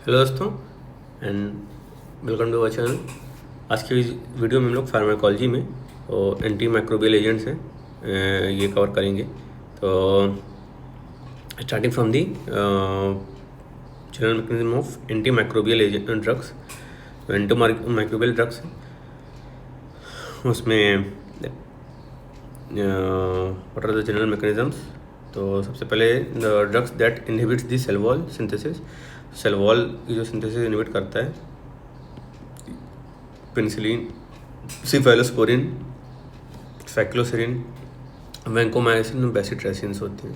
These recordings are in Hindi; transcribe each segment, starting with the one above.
हेलो दोस्तों and welcome to our channel. आज की वीडियो में हम लोग फार्माकोलॉजी में एंटी माइक्रोबियल एजेंट्स हैं ये कवर करेंगे। तो starting from the general mechanism of anti microbial agent drugs. Anti microbial drugs उसमें what are the general mechanisms. तो सबसे पहले the drugs that inhibits the cell wall synthesis. Cell wall की जो सिंथेसिस इनहिबिट करता है, penicillin, cephalosporin, cycloserine, vancomycin, bacitracins होते हैं।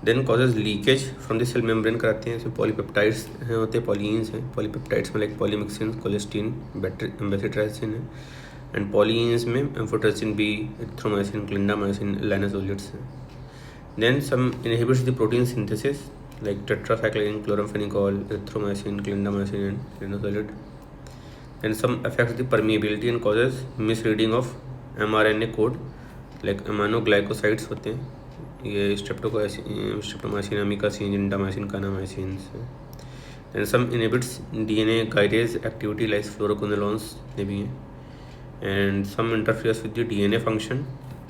Then causes leakage from the cell membrane कराते हैं। इसमें पॉलीपेप्टाइड्स हैं होते हैं, पॉलीन्स हैं। पॉलीपेप्टाइड्स में लाइक पॉलीमिक्सिन, कोलेस्टीन, बेसिट्रेसिन है। एंड पॉलीन्स में एम्फोटेरेसिन बी, एरिथ्रोमाइसिन, क्लिंडामाइसिन, लाइनोसोलिएट्स हैं। Then some inhibits the protein synthesis like tetracycline, chloramphenicol, erythromycin, clindamycin, and linezolid. Then some affects the permeability and causes misreading of mRNA code like aminoglycosides होते हैं ये streptomycin, amikacin, gentamicin, kanamycin. Then some inhibits DNA guidase activity like fluoroquinolones ने भी हैं। And some interferes with the DNA function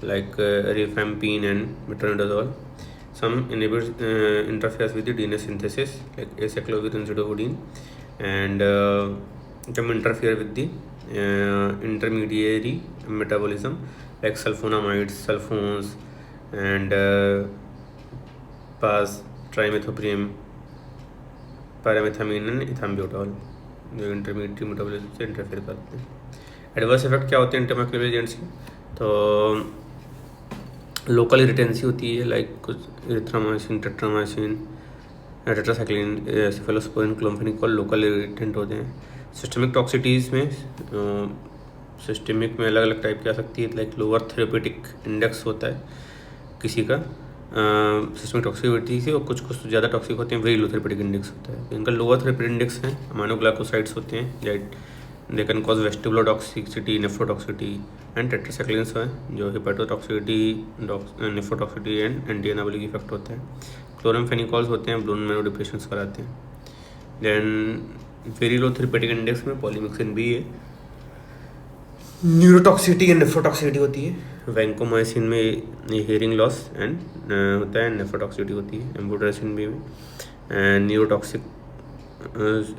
like rifampin and metronidazole. Some inhibits interferes with the DNA synthesis like aceclopyridine, and some interfere with the intermediary metabolism like sulfonamides, sulfones, and pas, trimethoprim, pyrimethamine and ethambutol जो इंटरमीडिएट मेटाबॉलिज्म से इंटरफेयर करते हैं। एडवर्स इफेक्ट क्या होते हैं एंटीमाइक्रोबियल एजेंट्स के? तो लोकल इरिटेंसी होती है लाइक कुछ erythromycin, tetracycline, cephalosporin, chloramphenicol local irritant होते हैं। सिस्टमिक टॉक्सिटीज़ में सिस्टमिक में अलग अलग टाइप की आ सकती है लाइक लोअर थेरेपेटिक इंडेक्स होता है किसी का सिस्टमिक टॉक्सिसिटी से, और कुछ ज़्यादा टॉक्सिक होते हैं, वेरी लो थेरेपेटिक इंडेक्स होता है। इनका लोअर थेरेपेटिक इंडेक्स है, अमाइनोग्लाइकोसाइड्स होते हैं they can cause vestibular toxicity, nephrotoxicity, and tetracyclines हैं जो hepatotoxicity, nephrotoxicity and anti anabolic effect होते हैं। क्लोराम्फेनिकॉल्स होते हैं, ब्लून मैरो डिप्रेशंस कराते हैं। Then very low therapeutic index में पॉलीमिक्सिन भी है, न्यूरोटॉक्सिसिटी एंड नेफ्रोटॉक्सिसिटी होती है। वैंकोमाइसिन में हियरिंग लॉस एंड होता है, नेफ्रोटॉक्सिसिटी होती है। एम्फोटेरेसिन भी में न्यूरोटॉक्सिक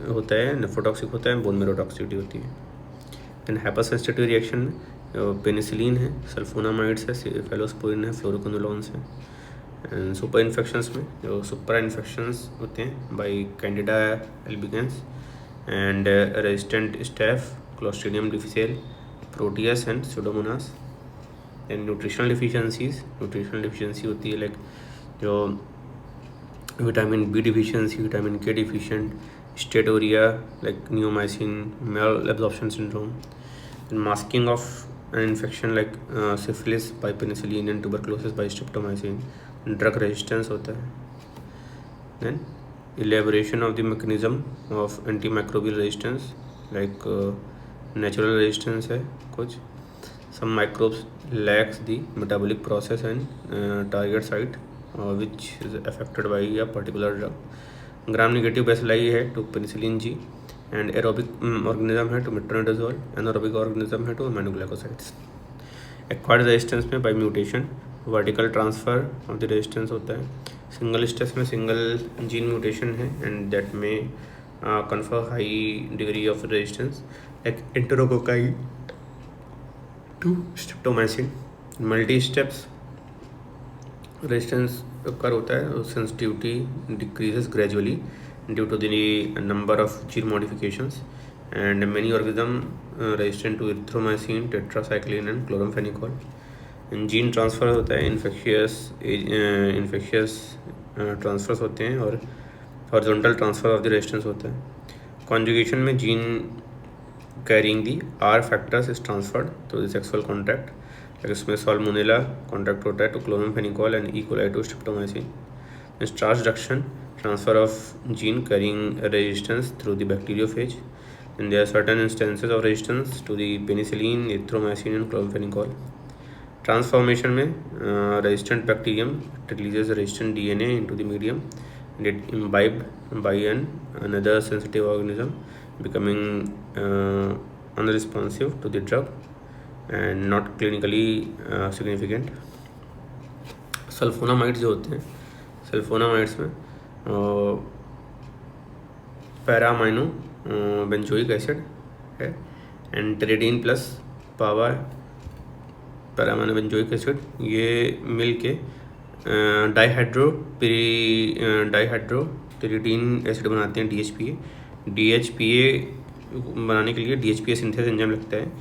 होता है, नेफ्रोटॉक्सिक होता है, बोन मेरो टॉक्सिसिटी होती है। एंड हाइपरसेंसिटिव रिएक्शन में पेनिसिलिन है, सल्फोनामाइड्स है, सेफेलोस्पोरिन है, फ्लोरोक्विनोलोन्स है। एंड सुपर इन्फेक्शंस में जो सुपर इन्फेक्शंस होते हैं by candida albicans and resistant staph, clostridium difficile, proteus and pseudomonas. And nutritional deficiency होती है लाइक जो vitamin B deficiency, vitamin K deficient, steatorrhea like neomycin, malabsorption syndrome. Masking of an infection like syphilis by penicillin and tuberculosis by streptomycin. Drug resistance होता है। Then elaboration of the mechanism of anti microbial resistance like natural resistance है कुछ। some microbes lacks the metabolic process and target site which is affected by a particular drug. gram negative bacilli है to penicillin G, and aerobic organism है to metronidazole, anaerobic organism है to aminoglycosides. acquired resistance में by mutation, vertical transfer of the resistance होता है। single stress में single gene mutation है and that may confer high degree of resistance like enterococci to streptomycin। Multi steps resistance कर होता है, sensitivity decreases gradually due to the number of gene modifications and many organism resistant to erythromycin, tetracycline and chloramphenicol. Gene transfer होता है, इन्फेक्शियस ट्रांसफर्स होते हैं, और horizontal transfer of the resistance होता है। कॉन्जुगेशन में gene carrying the R factors is transferred through the sexual contact, like इसमें salmonella contact होता है to chloramphenicol and E. coli to streptomycin। transduction, transfer of gene carrying resistance through the bacteriophage, and there are certain instances of resistance to the penicillin, erythromycin and chloramphenicol। Transformation में resistant bacterium releases resistant DNA into the medium get imbibed by another sensitive organism, becoming unresponsive to the drug and not clinically significant. Sulfonamides जो होते हैं, सल्फोनामाइड्स में पैरामाइनो बेंजोइक एसिड है and pteridine plus PABA para amino benzoic acid, ये मिल के डाइहाइड्रोपिरिडीन एसिड बनाते हैं, DHPA बनाने के लिए DHPA सिंथेस एंजाइम लगता है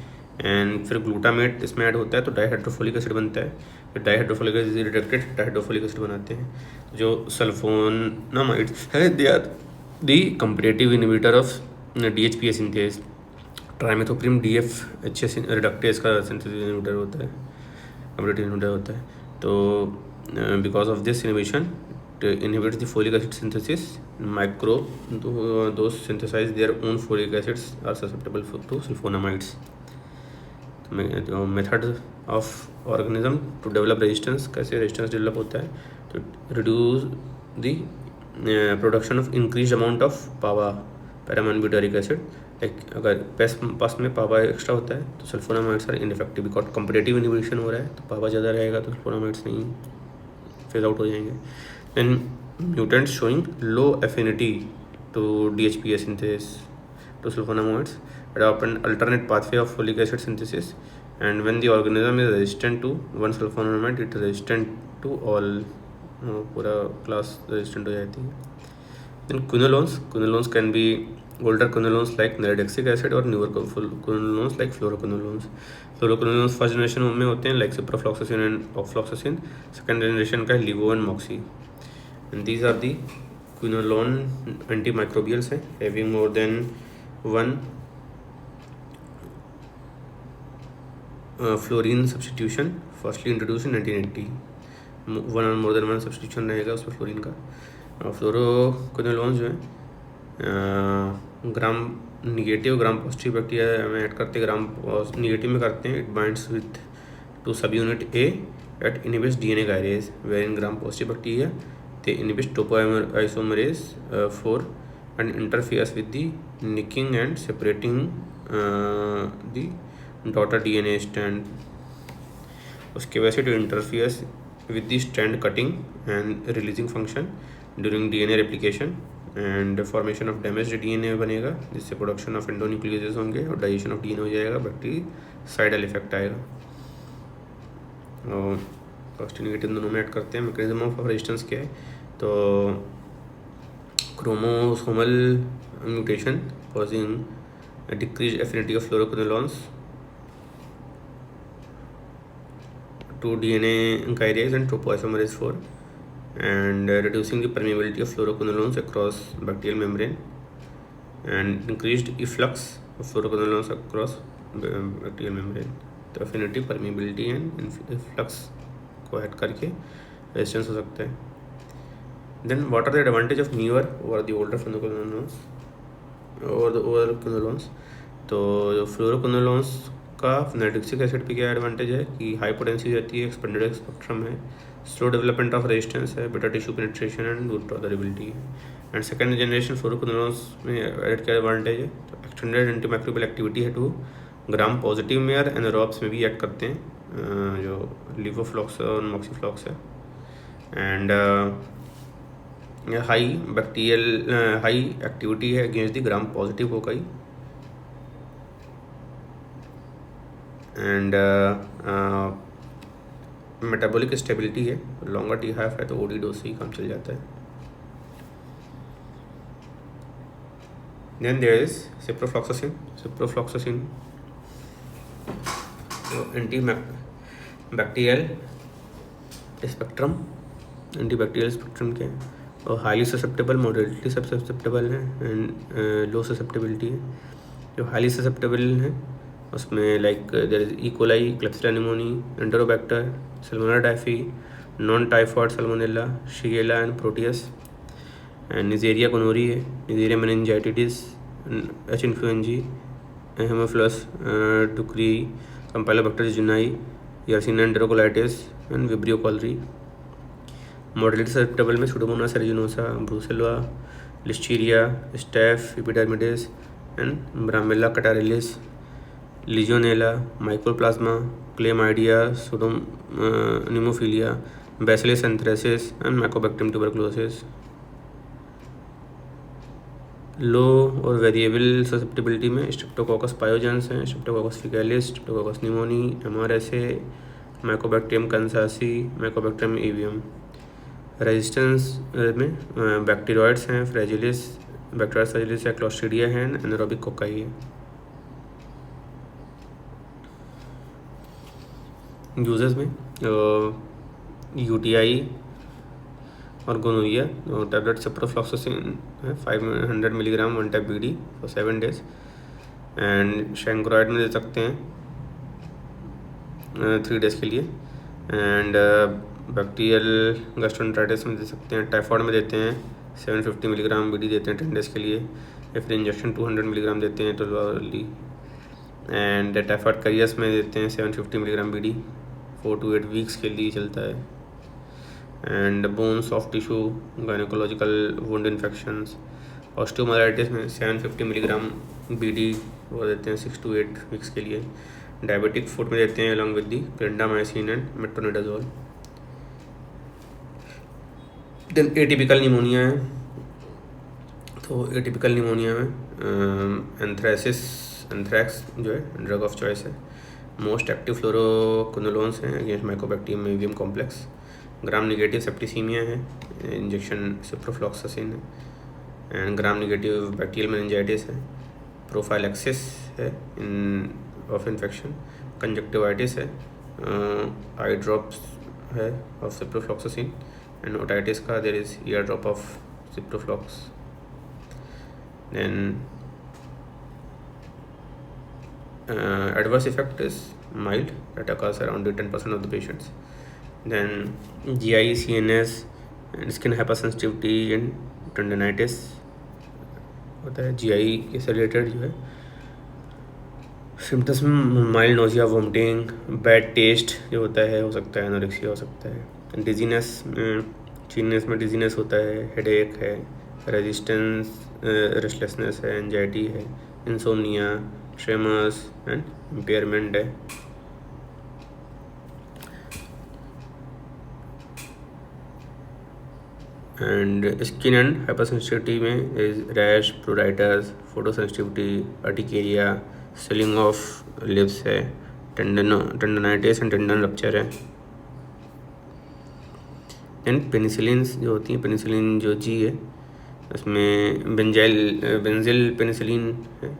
एंड फिर ग्लूटामेट इसमें ऐड होता है तो डाइहाइड्रोफोलिक एसिड बनता है, फिर डाइहाइड्रोफोलिक एसिड रिडक्टेड डाइहाइड्रोफोलिक एसिड बनाते हैं. जो सल्फोनामाइड्स है they are the comparative inhibitor of DHPA synthase. Trimethoprim DFHA reductase का सिंथेसिस इनहिबिटर होता है, कंपैरेटिव इनहिबिटर होता है. तो because of this inhibition it inhibits the folic acid synthesis. Microbe those synthesize their own folic acids are susceptible to sulfonamides. Method of organism to develop resistance, कैसे रेजिस्टेंस डेवलप होता है तो reduce the production of increase amount of PABA para amino butyric acid. अगर पास में पावा एक्स्ट्रा होता है तो sulfonamides are ineffective because comparative inhibition हो रहा है, तो पावा ज़्यादा रहेगा तो सल्फोनामाइड्स नहीं फेज आउट हो जाएंगे. Then mutants showing low affinity to DHPA synthesis to sulfonamides adopt an alternate pathway of folic acid synthesis, and when the organism is resistant to one sulfonamide it is resistant to all, पूरा क्लास रेजिस्टेंट हो जाती है. then quinolones can be older quinolones like nalidixic acid और newer quinolones like fluoroquinolones. First generation में होते हैं like ciprofloxacin and ofloxacin, second generation का है levo and moxi. And these are the quinolone antimicrobials हैं having more than one fluorine substitution firstly introduced in 1980. One और मोर देन वन सब्सटीट्यूशन रहेगा उसमें फ्लोरीन का. फ्लोरोक्विनोलोन्स जो है gram negative gram positive bacteria में ऐड करते हैं, ग्राम निगेटिव में करते हैं. It binds with two sub unit A and inhibits DNA gyrase where in gram positive bacteria they inhibits topoisomerase 4 and interferes with the nicking and separating the daughter DNA strand. उसके वजह से to interferes with the strand cutting and releasing function during DNA replication and formation of damaged DNA बनेगा, जिससे प्रोडक्शन ऑफ एंडोन्यूक्लियोजेस होंगे और डाइजेशन ऑफ DNA हो जाएगा, बैक्टीरिसाइडल इफेक्ट आएगा. और पॉजिटिव नेगेटिव दोनों में ऐड करते हैं. मैकेनिज्म ऑफ रेजिस्टेंस क्या है तो chromosomal mutation causing a decreased affinity of fluoroquinolones to DNA gyrase and topoisomerase 4 and reducing the permeability of fluoroquinolones across bacterial membrane and increased efflux of fluoroquinolones across bacterial membrane. तो affinity, permeability and efflux को ऐड करके रेजिस्टेंस हो सकता है. Then what are the advantage of newer over the older fluoroquinolones तो जो फ्लोरोक्विनोलोन्स का नलिडिक्सिक एसिड पे क्या एडवांटेज है कि हाई पोटेंसी रहती है, एक्सपेंडेड स्पेक्ट्रम है, स्लो डेवलपमेंट ऑफ रेजिस्टेंस है, better tissue penetration and good tolerability. And second generation fluoroquinolones में एड क्या एडवांटेज है तो एक्सटेंडेड एंटीमाइक्रोबियल एक्टिविटी है टू ग्राम पॉजिटिव में और एनारोब्स में भी ऐड करते हैं, जो लिवोफ्लॉक्स और मॉक्सीफ्लॉक्स है. And high bacterial high activity है against the gram positive cocci. And metabolic stability है, लॉन्गर टी हाफ है तो ओडी डोज से ही काम चल जाता है. Then there is ciprofloxacin anti bacterial spectrum. Antibacterial spectrum के और हाईली ससेप्टेबल, मॉडरेटली ससेप्टेबल है एंड लो ससेप्टेबिलिटी है. जो हाईली ससेप्टेबल है उसमें like there is E coli, klebsiella pneumoniae, enterobacter, salmonella typhi, non typhoid salmonella, shigella and proteus. And neisseria gonorrhoeae है, neisseria meningitis, H influenzae, haemophilus ducreyi, campylobacter jejuni, yersinia enterocolitica and vibrio cholerae. Moderately susceptible में pseudomonas aeruginosa, brucella, listeria, staph epidermidis and branhamella catarrhalis, legionella, mycoplasma, chlamydia, pneumophila, bacillus anthracis and mycobacterium tuberculosis. Low और वेरिएबल ससेप्टेबिलिटी में स्ट्रेप्टोकोकस पायोजेंस हैं, streptococcus faecalis, streptococcus pneumoniae, MRSA, mycobacterium kansasii, mycobacterium avium. Resistance में बैक्टीरियोइड्स हैं, फ्रेजिलिस, बैक्टीरिया फ्रेजिलिस या क्लोस्ट्रीडिया हैं, एनारोबिक कोकाई है। यूजेस में यूटीआई और गोनोरिया, टैबलेट सिप्रोफ्लॉक्सासिन है 500 milligram 1 type BD for 7 days, and chancroid में दे सकते हैं 3 days के लिए, एंड बैक्टीरियल गैस्ट्रोएंटेराइटिस में दे सकते हैं। टाइफॉइड में देते हैं 750 मिलीग्राम बीडी देते हैं 10 days के लिए, या फिर इंजेक्शन 200 मिलीग्राम देते हैं 12 hourly, एंड टाइफॉइड करियस में देते हैं 750 मिलीग्राम बीडी 4 to 8 weeks के लिए चलता है। And bone soft tissue gynaecological wound infections, osteomyelitis में 750 मिलीग्राम बीडी वो देते हैं 6 to 8 weeks के लिए। डायबिटिक फूड में देते हैं along with the clindamycin and metronidazole. Then atypical pneumonia है, तो एटिपिकल निमोनिया में एंथ्रैक्स जो है ड्रग ऑफ चॉइस है। मोस्ट एक्टिव फ्लोरोक्विनोलोन्स हैं against mycobacterium avium complex. Gram negative septicemia है, इंजेक्शन सिप्रोफ्लॉक्सासिन है, and gram negative bacterial meningitis है। प्रोफाइलैक्सिस है इन ऑफ इन्फेक्शन। कंजक्टिवाइटिस है, आई ड्रॉप्स है ऑफ सिप्रोफ्लॉक्सासिन, एंड ओटाइटिस का there is ear drop of ciproflox. Then adverse effect is mild, that occurs around 10% of the patients. Then GI, CNS and skin hypersensitivity and tendinitis होता है। GI के से रिलेटेड जो है सिम्टम्स में mild nausea, vomiting, bad taste जो होता है हो सकता है, एनोरेक्सिया हो सकता है। डिजीनेस में डिजीनेस होता है, हेडेक है, रेस्टलेसनेस है, एंजाइटी है, इंसोमनिया, ट्रेमर्स एंड इम्पेयरमेंट है। एंड स्किन एंड हाइपरसेंसिटिविटी में is rash, pruritus, photosensitivity, urticaria, swelling of lips है, टेंडनाइटिस एंड टेंडन रप्चर है। एंड पेनिसिलिन जो होती हैं, पेनिसिलिन जो जी है उसमें बेंजिल पेनिसिलिन है,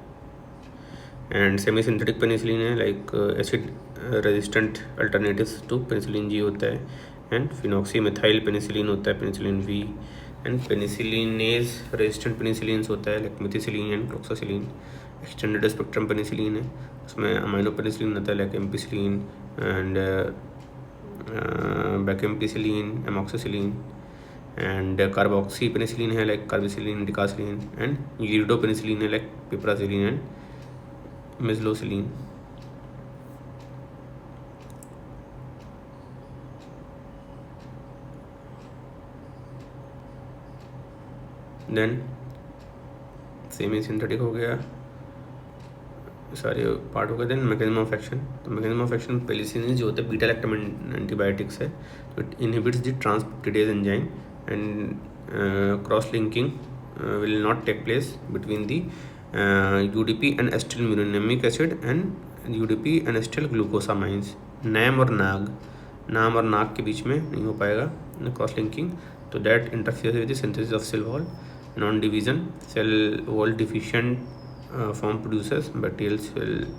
एंड सेमी सिंथेटिक पेनिसिलिन है like acid resistant alternatives to penicillin G होता है, एंड फिनॉक्सी मिथाइल पेनिसिलिन होता है, penicillin V, and penicillinase resistant penicillin होता है like मिथिसिलिन and cloxacillin. Extended spectrum penicillin है, उसमें अमाइनो पेनिसिलिन होता है like ampicillin and bacampicillin, amoxicillin, and carboxy penicillin है like carbenicillin, ticarcillin, and ureido penicillin है like piperacillin and mezlocillin. Then semi synthetic हो गया, सारे पार्ट हो गए। देन मैकेनिज्म ऑफ एक्शन, तो मैकेनिज्म ऑफ एक्शन पेनिसिलिन जो होता है बीटा लैक्टम एंटीबायोटिक्स है, तो it inhibits the transpeptidase enzyme and cross linking will not take place between the UDP and acetylmuronic acid and UDP and acetyl glucosamines. NAM और नाग के बीच में नहीं हो पाएगा क्रॉस लिंकिंग, तो that interfere with the synthesis of cell wall, non division, cell wall deficient form producers bacterial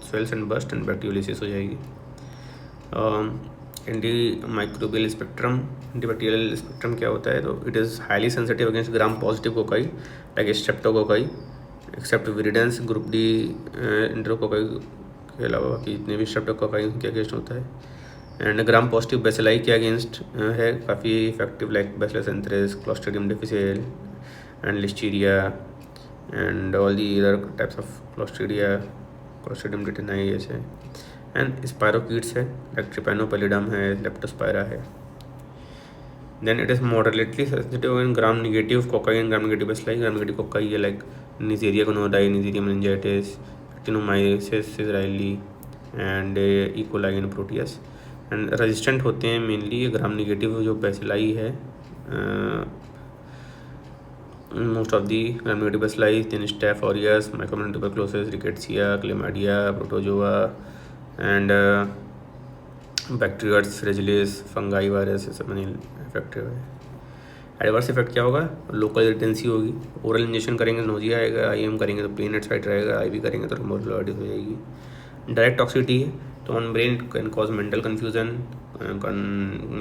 cells and burst and bacteriolysis हो जाएगी। Anti microbial spectrum, antibacterial spectrum क्या होता है, तो it is highly sensitive against gram positive cocci like streptococci except viridans group D इंट्रोकोकाई के अलावा बाकी जितने भी स्ट्रेप्टोकोकाई उनके अगेंस्ट होता है। एंड ग्राम पॉजिटिव बेसिलाई के अगेंस्ट है काफ़ी effective like bacillus anthracis, clostridium difficile and listeria and all the other types of clostridium tetani ऐसे। एंड स्पायरोकीट्स है लाइक ट्रिपैनोपैलिडम है, लेप्टोस्पायरा है। Then it is moderately sensitive in gram-negative cocci and gram-negative bacilli. Gram-negative cocci are like Neisseria gonorrhoeae, Neisseria meningitis, Actinomyces israeli, and E. coli and Proteus. And resistant होते हैं मेनली ग्राम निगेटिव जो बेसिलाई है, most of the gram negative bacilli, then Staph aureus, Mycobacterium tuberculosis, Rickettsia, Chlamydia, Protozoa, and bacteroides, fragilis, fungi virus, ये सब मैंने इफेक्टिव है। एडवर्स इफेक्ट क्या होगा? लोकल इरिटेंसी होगी। ओरल इंजेक्शन करेंगे तो नोजिया आएगा, आईएम करेंगे तो पेन एट साइट रहेगा, आईवी करेंगे तो रिमोरलाइटिस हो जाएगी। डायरेक्ट टॉक्सिसिटी है तो on brain can cause mental confusion,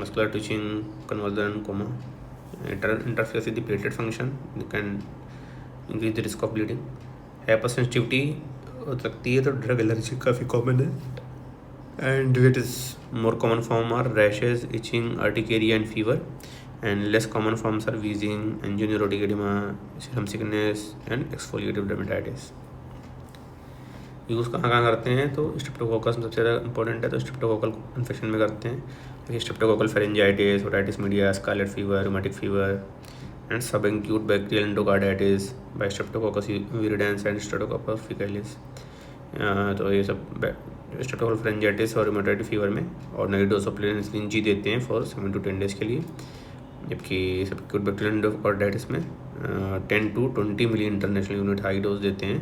muscular twitching, convulsion, coma, interfere with the platelet function, can increase the risk of bleeding. Hyper sensitivity हो सकती है तो ड्रग एलर्जी काफ़ी कॉमन है, and it is more common form are rashes, itching, urticaria and fever, and less common forms are wheezing, angioneurotic edema, serum sickness and exfoliative dermatitis। Use कहाँ कहाँ करते हैं तो स्ट्रेप्टोकोकस में सबसे ज़्यादा इंपॉर्टेंट है, तो स्ट्रेप्टोकोकल इन्फेक्शन में करते हैं। Streptococcal pharyngitis, otitis media, scarlet fever, rheumatic fever and sub acute bacterial endocarditis by streptococcus viridans and streptococcus faecalis. तो ये सब स्ट्रेप्टोकोकल फेरेंजाइटिस और रूमेटॉइड फीवर में ordinary dose of penicillin G देते हैं फॉर 7 to 10 days के लिए, जबकि सब एक्यूट बैक्टीरियल एंडोकार्डाइटिस में 10 to 20 million international unit high dose देते हैं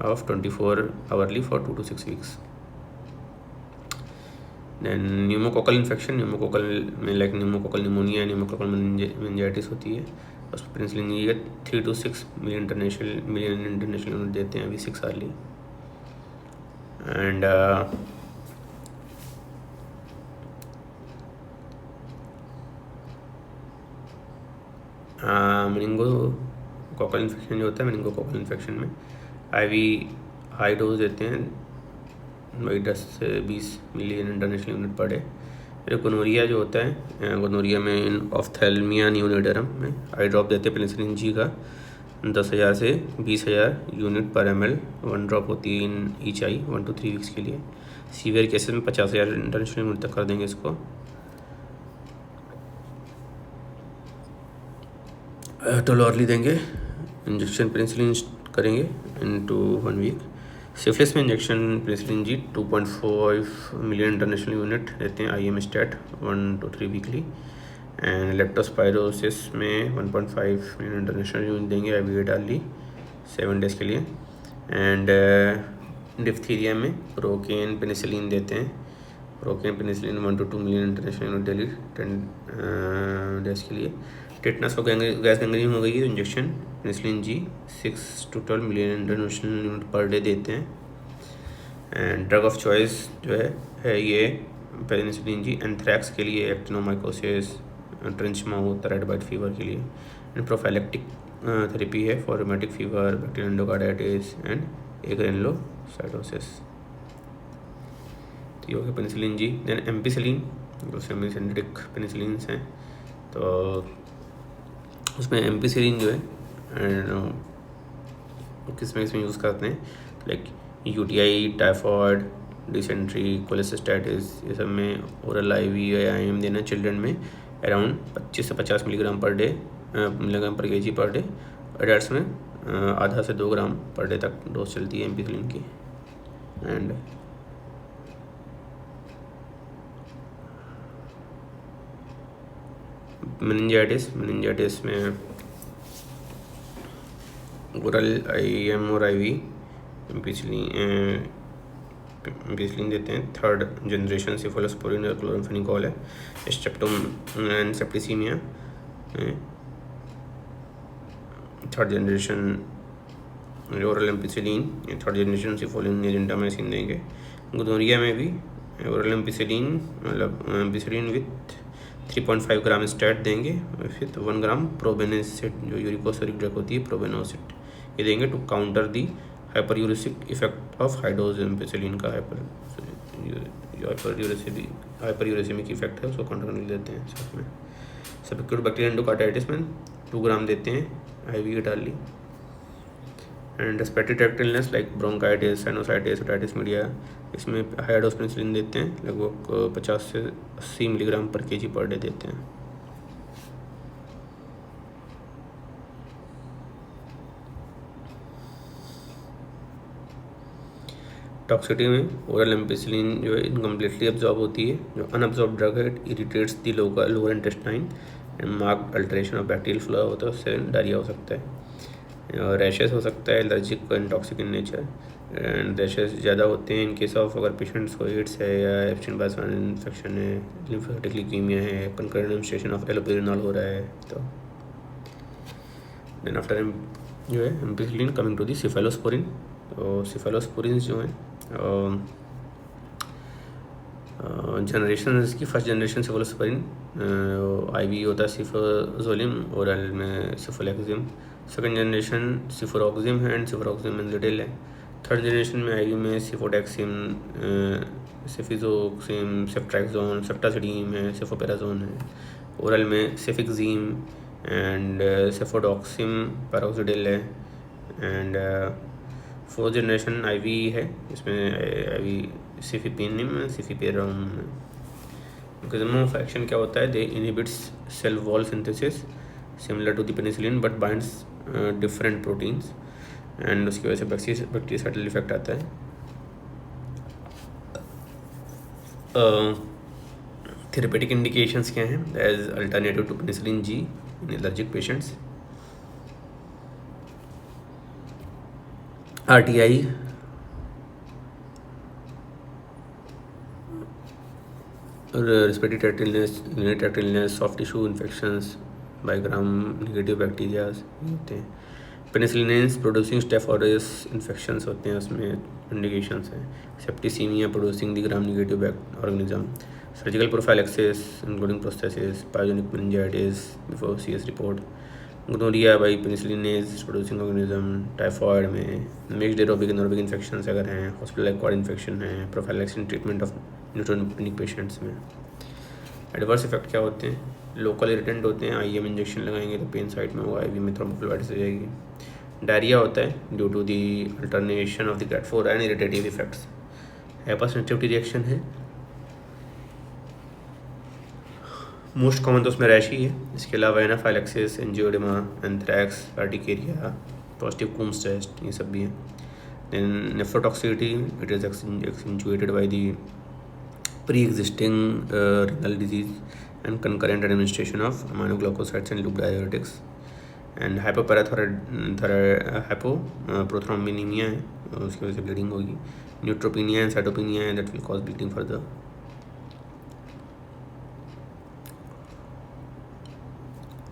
of 24 hourly for 2 to 6 weeks। Then pneumococcal infection, pneumococcal में like pneumococcal pneumonia, pneumococcal meningitis होती है, उस पर penicillin G 3 to 6 million international unit देते हैं अभी 6 hourly। एंड मेनिंगोकोकल इन्फेक्शन जो होता है, मेनिंगोकोकल इन्फेक्शन में आईवी हाई डोज देते हैं वही 10 से 20 million international unit per day. फिर गोनोरिया जो होता है, गोनोरिया में ऑफ्थेल्मिया नियोनेटरम में आई ड्रॉप देते हैं पेनिसिलिन जी का 10,000 से 20,000 यूनिट पर ml, 1 ड्रॉप होती है in each I 1 to 3 weeks के लिए। सीवियर केसेस में 50,000 इंटरनेशनल यूनिट तक कर देंगे इसको। टोलोरली देंगे, इंजेक्शन पेनिसिलिन करेंगे इनटू 1 week। सिफिलिस में injection penicillin G 2.5 million international unit देते हैं IM stat 1 to 3 weekly। And leptospirosis में 1.5 मिलियन इंटरनेशनल यूनिट देंगे आईवी डाली 7 days के लिए। एंड डिप्थीरिया में प्रोकेन पेनिसिलिन देते हैं, procaine penicillin 1 to 2 million international unit daily 10 days के लिए। टेटनस और गैस गैंग्रीन हो गई है तो injection penicillin ji 6 to 12 million international unit per day देते हैं। एंड ड्रग ऑफ चॉइस जो है ये पेनिसिलिन जी एंथ्रैक्स के लिए, actinomycosis, trench mouth, rat bite fever के लिए। एंड प्रोफाइलेक्टिक थेरेपी है for rheumatic fever, bacterial endocarditis and granulocytosis. तो ये हो गया पेनिसिलिन जी। देन एम्पिसिलिन जो सेमी सिंथेटिक पेनिसिलिन हैं, तो उसमें एम्पिसिलिन जो है किस में यूज़ करते हैं like UTI, typhoid, dysentery, cholecystitis, ये सब में ओरल आईवी या आईएम देना। चिल्ड्रन में अराउंड 25 से 50 मिलीग्राम पर डे, मिलीग्राम पर केजी पर डे। एडल्ट्स में आधा से 2 ग्राम पर डे तक डोज चलती है एम्पिसिलिन की। एंड मेनिंजाइटिस में ओरल आईएम और आईवी एम्पिसिलिन देते हैं। 3rd जनरेशन सेफलोस्पोरिन और क्लोरामफेनिकोल है। स्ट्रेप्टोम and septicaemia 3rd generation oral ampicillin, 3rd generation सेफोलिन एजेंटामाइसिन देंगे। गोनोरिया में भी ओरल एम्पिसिलिन मतलब एम्पिसिलिन विथ 3.5 ग्राम स्टैट देंगे, फिर 1 ग्राम प्रोबेनोसिड जो यूरिकोसोरिक ड्रग होती है प्रोबेनोसिड ये देंगे to counter the hyper uricaemic effect of high dose ampicillin का हाइपर यूरेसिमिक इफेक्ट है उसको काउंटर करने देते हैं। साथ में सब एक्यूट बैक्टीरियल एंडोकार्डाइटिस में 2 ग्राम देते हैं आईवी डाली। And respiratory tract illness like bronchitis, sinusitis, otitis media, इसमें हाई डोज पेनिसिलिन देते हैं, लगभग 50 से 80 मिलीग्राम पर केजी पर डे देते हैं। टॉक्सिटी में ओरल एम्पिसिलिन जो है इनकम्प्लीटली एब्जॉर्ब होती है। जो अनअब्जॉर्ब ड्रग है it irritates the lower intestine and marked alteration of bacterial flow होता है, उससे डायरिया हो सकता है। रैशेस हो सकता है allergic and toxic in nature, and rashes ज़्यादा होते हैं इन केस ऑफ अगर पेशेंट्स को एड्स है या एप्स्टाइन बार इन्फेक्शन है, लिम्फेटिक लीकेमिया है, कंकरेंट एडमिनिस्ट्रेशन ऑफ एलोपेरिनॉल हो रहा है। तो देन आफ्टर जो है ampicillin coming to the cephalosporin. तो सिफेलोस्पोरिन जो है जनरेशन इसकी फर्स्ट जनरेशन सिफेलोस्पोरिन आईवी होता है सिफोजोलिम, ओरल में सिफोलेक्सिम। सेकंड जनरेशन सिफोरोक्सिम है एंड सिफोरोक्सिम एंजिडिल है। थर्ड जनरेशन में आईवी में सिफोडेक्सिम, सिफिजोक्सिम, सेफ्ट्रैक्सोन, सेफ्टासिडीम है, सिफोपेराजोन है। ओरल में सिफिक्जीम एंड सेफोडॉक्सिम पैरोक्सिडिल है। एंड फोर्थ जनरेशन आईवी है, इसमें IV cefepime, cefpirome. Mechanism of action क्या होता है, they inhibits cell wall synthesis similar to the penicillin but binds different proteins, and उसकी वजह से बैक्टीरियासाइडल इफेक्ट आता है। थेरेपेटिक इंडिकेशंस क्या हैं, as alternative to penicillin G in allergic patients. RTI, respiratory tract illness, urinary tract illness, soft tissue infections by gram negative bacteria होते हैं। Penicillin producing staph aureus infections होते हैं, उसमें इंडिकेशंस हैं। Septicaemia producing the gram negative organism, surgical prophylaxis including prosthesis, pyogenic meningitis before CS report, gonorrhoea by penicillinase producing organism, typhoid में, मिक्स्ड एरोबिक एनोरोबिक इन्फेक्शंस अगर हैं, हॉस्पिटल एक्वायर्ड इन्फेक्शन है, prophylaxis treatment of neutropenic patients में। एडवर्स इफेक्ट क्या होते हैं, लोकल इरिटेंट होते हैं, आईएम इंजेक्शन लगाएंगे तो पेन साइड में होगा, आईवी में थ्रोम्बोफ्लेबाइटिस हो जाएगी। डायरिया होता है due to the alternation of the GAT4 and irritative effects. Hypersensitivity reaction है, मोस्ट कॉमन तो उसमें रैश ही है। इसके अलावा anaphylaxis, angioedema, anthrax, urticaria, positive Coombs test, ये सब भी है। Then nephrotoxicity, it is accentuated by the pre-existing renal disease and concurrent administration of aminoglycosides and loop diuretics, and hypoprothrombinemia है, उसकी वजह से ब्लीडिंग होगी। न्यूट्रोपिनिया एंड साइटोपिनिया है, that will cause bleeding further.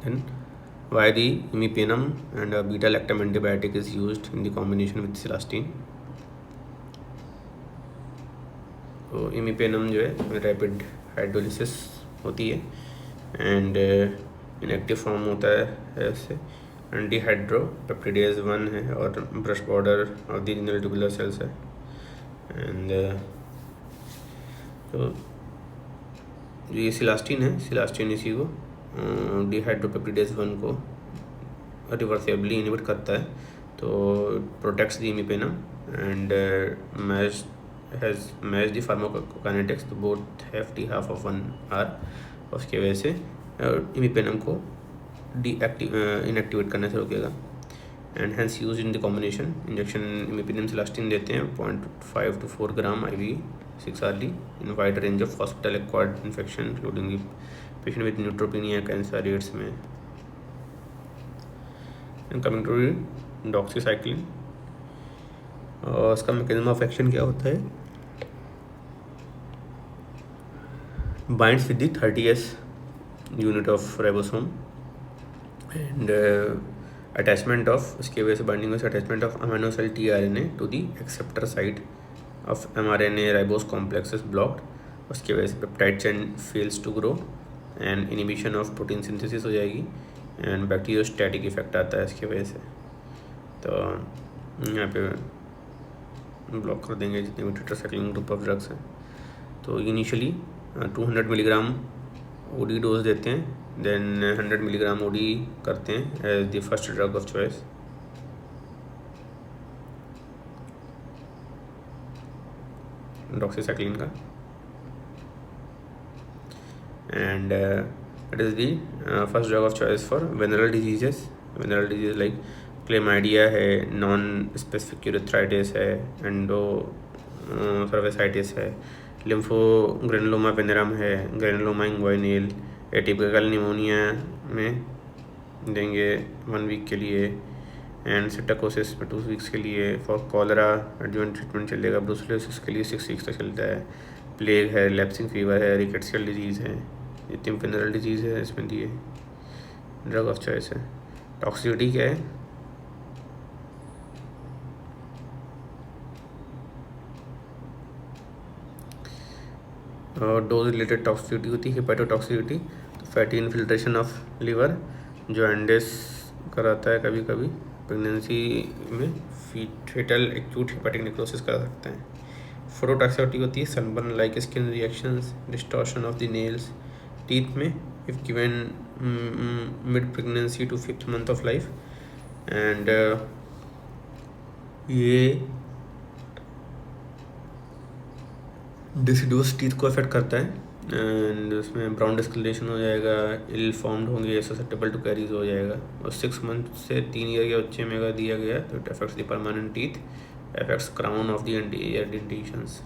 Then why the imipenem and a beta lactam antibiotic is used in the combination with cilastin। तो इमिपेनम जो है रैपिड हाइड्रोलिसिस होती है एंड इनएक्टिव फॉर्म होता है इससे। एंटी हाइड्रोपेप्टिडेज 1 है और brush border of the renal tubular cells है। एंड तो ये सिलास्टिन है, सिलास्टिन इसी को डिहाइड्रोपेप्टिडेज 1 को रिवर्सिबली इनहिबिट करता है, तो protects the इमिपेनम and has matched the pharmacokinetics, तो both have the half of 1 hour। उसकी वजह से इमिपेनम को इनएक्टिवेट करने से रोकेगा। And hence use in the combination injection imipenem cilastatin देते हैं 0.5 to 4 ग्राम IV 6 hourly in wide range of hospital acquired infection including patient with neutropenia, cancer, AIDS में। एंड कमिंग टू डॉक्सीसाइक्लिन, और उसका मैकेनिज्म ऑफ एक्शन क्या होता है, binds with the 30S unit of ribosome and attachment of, इसके वजह से बाइंडिंग से attachment of amino acyl tRNA to the acceptor site of mRNA ribose complex is blocked. उसकी वजह से peptide chain fails to grow and inhibition of protein synthesis हो जाएगी एंड बैक्टीरियोस्टैटिक इफेक्ट आता है इसकी वजह से। तो यहाँ पे ब्लॉक कर देंगे जितने भी टेट्रासाइक्लिन ग्रुप ऑफ ड्रग्स हैं। तो इनिशियली 200 मिलीग्राम OD डोज देते हैं, देन 100 मिलीग्राम OD करते हैं as the first drug of choice. Doxycycline का, and it is the first drug of choice for venereal diseases. Venereal disease like chlamydia है, नॉन स्पेसिफिक यूरेथ्राइटिस है, सर्वेसाइटिस है, लिम्फोग्रेनुलोमा वेनेरम है, ग्रेनुलोमा इंग्वाइनल, एटिपिकल निमोनिया में देंगे 1 वीक के लिए, एंड सिटाकोसिस में 2 वीक्स के लिए। फॉर कॉलरा एडजुवेंट ट्रीटमेंट चलेगा। ब्रूसलोसिस के लिए 6 वीक्स तक चलता है। प्लेग है, लैप्सिंग फीवर है, रिकेट्सियल डिजीज़ है, ये टिम्पेनरल डिजीज़ है, इसमें दिए ड्रग ऑफ चॉइस है। टॉक्सिसिटी क्या है? और डोज रिलेटेड टॉक्सिसिटी होती है हेपेटोटॉक्सिसिटी, तो फैटी इन्फिल्ट्रेशन ऑफ लिवर जो एंडेस कराता है कभी कभी प्रेगनेंसी में, फेटल एक्यूट हेपेटिक नेक्रोसिस करा सकता है। फोटोटॉक्सिसिटी होती है sunburn like skin reactions, distortion of the nails teeth में if given mid pregnancy to 5th month of life. And ये डिसिडुअस टीथ को अफेक्ट करता है, एंड उसमें ब्राउन डिस्कलरेशन हो जाएगा, इल फॉर्म्ड होंगे, ससेप्टेबल टू कैरीज हो जाएगा। और 6 मंथ से 3 ईयर के बच्चे में अगर दिया गया तो it affects the permanent teeth, affects crown of the anterior dentitions.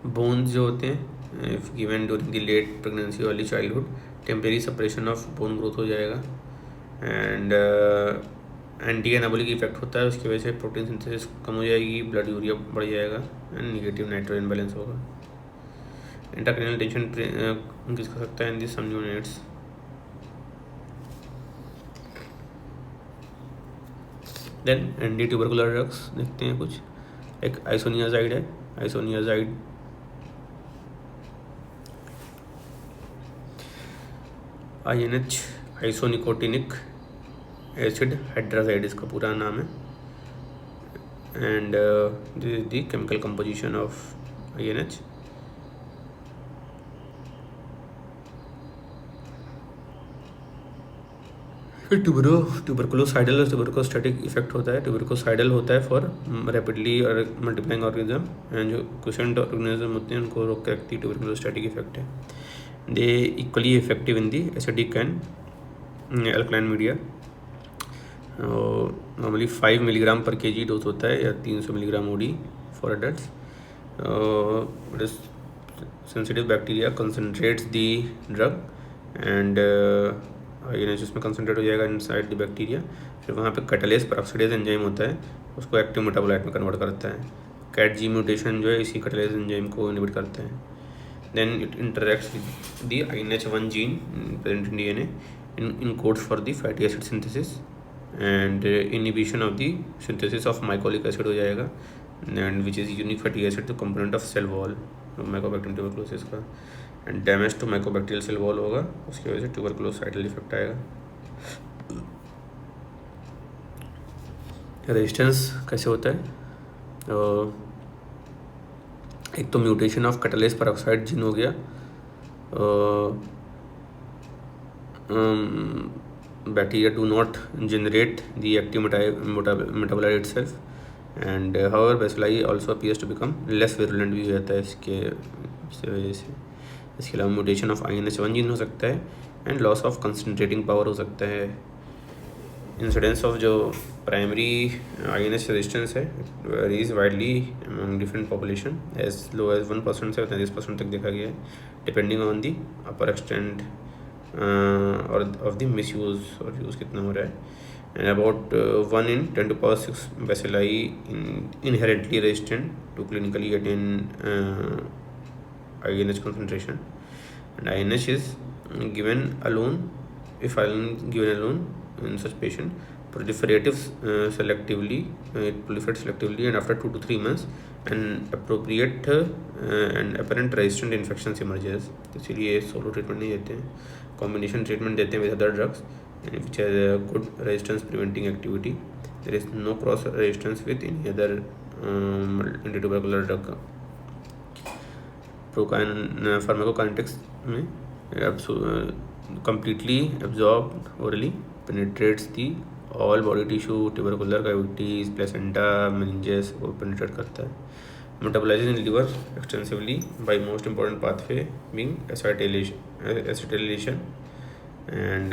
Bones जो होते हैं if given during the late pregnancy early childhood, temporary separation of bone growth हो जाएगा। एंड एंटी एनाबोलिक इफेक्ट होता है, उसकी वजह से प्रोटीन सिंथेसिस कम हो जाएगी, ब्लड यूरिया बढ़ जाएगा, एंड निगेटिव नाइट्रोजन बैलेंस होगा। इंट्राक्रैनियल टेंशन इंक्रीज कर सकता है in this some units. Then anti tubercular drugs देखते हैं कुछ। एक आइसोनियाजाइड है, isoniazid INH isonicotinic acid hydrazide इसका पूरा नाम है। And this is the chemical composition of INH। Tuberculocidal और ट्यूबरकोस्टैटिक इफेक्ट होता है। ट्यूबरकोसाइडल होता है फॉर रैपिडली और मल्टीप्लाइंग ऑर्गेनिज्म, एंड जो क्वेश्चन ऑर्गेनिज्म होते हैं उनको रोक के रखती है, ट्यूबरकुलोस्टैटिक इफेक्ट है। They equally effective in the acidic and alkaline media. Normally 5 milligram पर kg डोज होता है या 300 milligram OD for adults. Sensitive bacteria concentrates the drug, and INH उसमें कंसनट्रेट हो जाएगा इनसाइड द बैक्टीरिया। फिर वहाँ पे कैटालेस पेरोक्साइडेज एंजाइम होता है, उसको एक्टिव मेटाबोलाइट में कन्वर्ट करता है। CATG म्यूटेशन जो है इसी कैटालेस एंजाइम को इनहिबिट करता है। Then it interacts with the INH1 gene present in DNA, encodes for the fatty acid synthesis and inhibition of the synthesis of mycolic acid हो जाएगा, and which is unique fatty acid the component of cell wall mycobacterium tuberculosis का, and damage to mycobacterial cell wall होगा, उसकी वजह से tuberculosidal इफेक्ट आएगा। रेजिस्टेंस कैसे होता है? एक तो mutation of catalase peroxide gene हो गया, bacteria do not generate the active metabolite itself, and however bacilli also appears to become less virulent भी हो जाता है इसके वजह से। इसके अलावा म्यूटेशन ऑफ INH1 जीन हो सकता है, and loss of concentrating power हो सकता है। इंसिडेंस ऑफ जो प्राइमरी INH रेजिस्टेंस है varies widely among different population, as low as 1% से 30% तक देखा गया है, depending on the upper extent और ऑफ द मिस यूज़ और यूज़ कितना हो रहा है। And about 1 in 10⁶ bacilli inherently resistant to clinically attain INH concentration, and INH is given alone, if given alone in such patient proliferates selectively, it proliferates selectively, and after 2 to 3 months an appropriate and apparent resistant infections emerges। तो इसलिए सोलो ट्रीटमेंट नहीं देते हैं, कॉम्बिनेशन ट्रीटमेंट देते हैं with other drugs which has a good resistance preventing activity. There is no cross resistance with any other antitubercular drug। pharmacokinetics में completely absorbed orally, penetrates the all body tissue, tubercular cavities, placenta, meninges को penetrate करता है। metabolizes in liver extensively by most important pathway being acetylation, and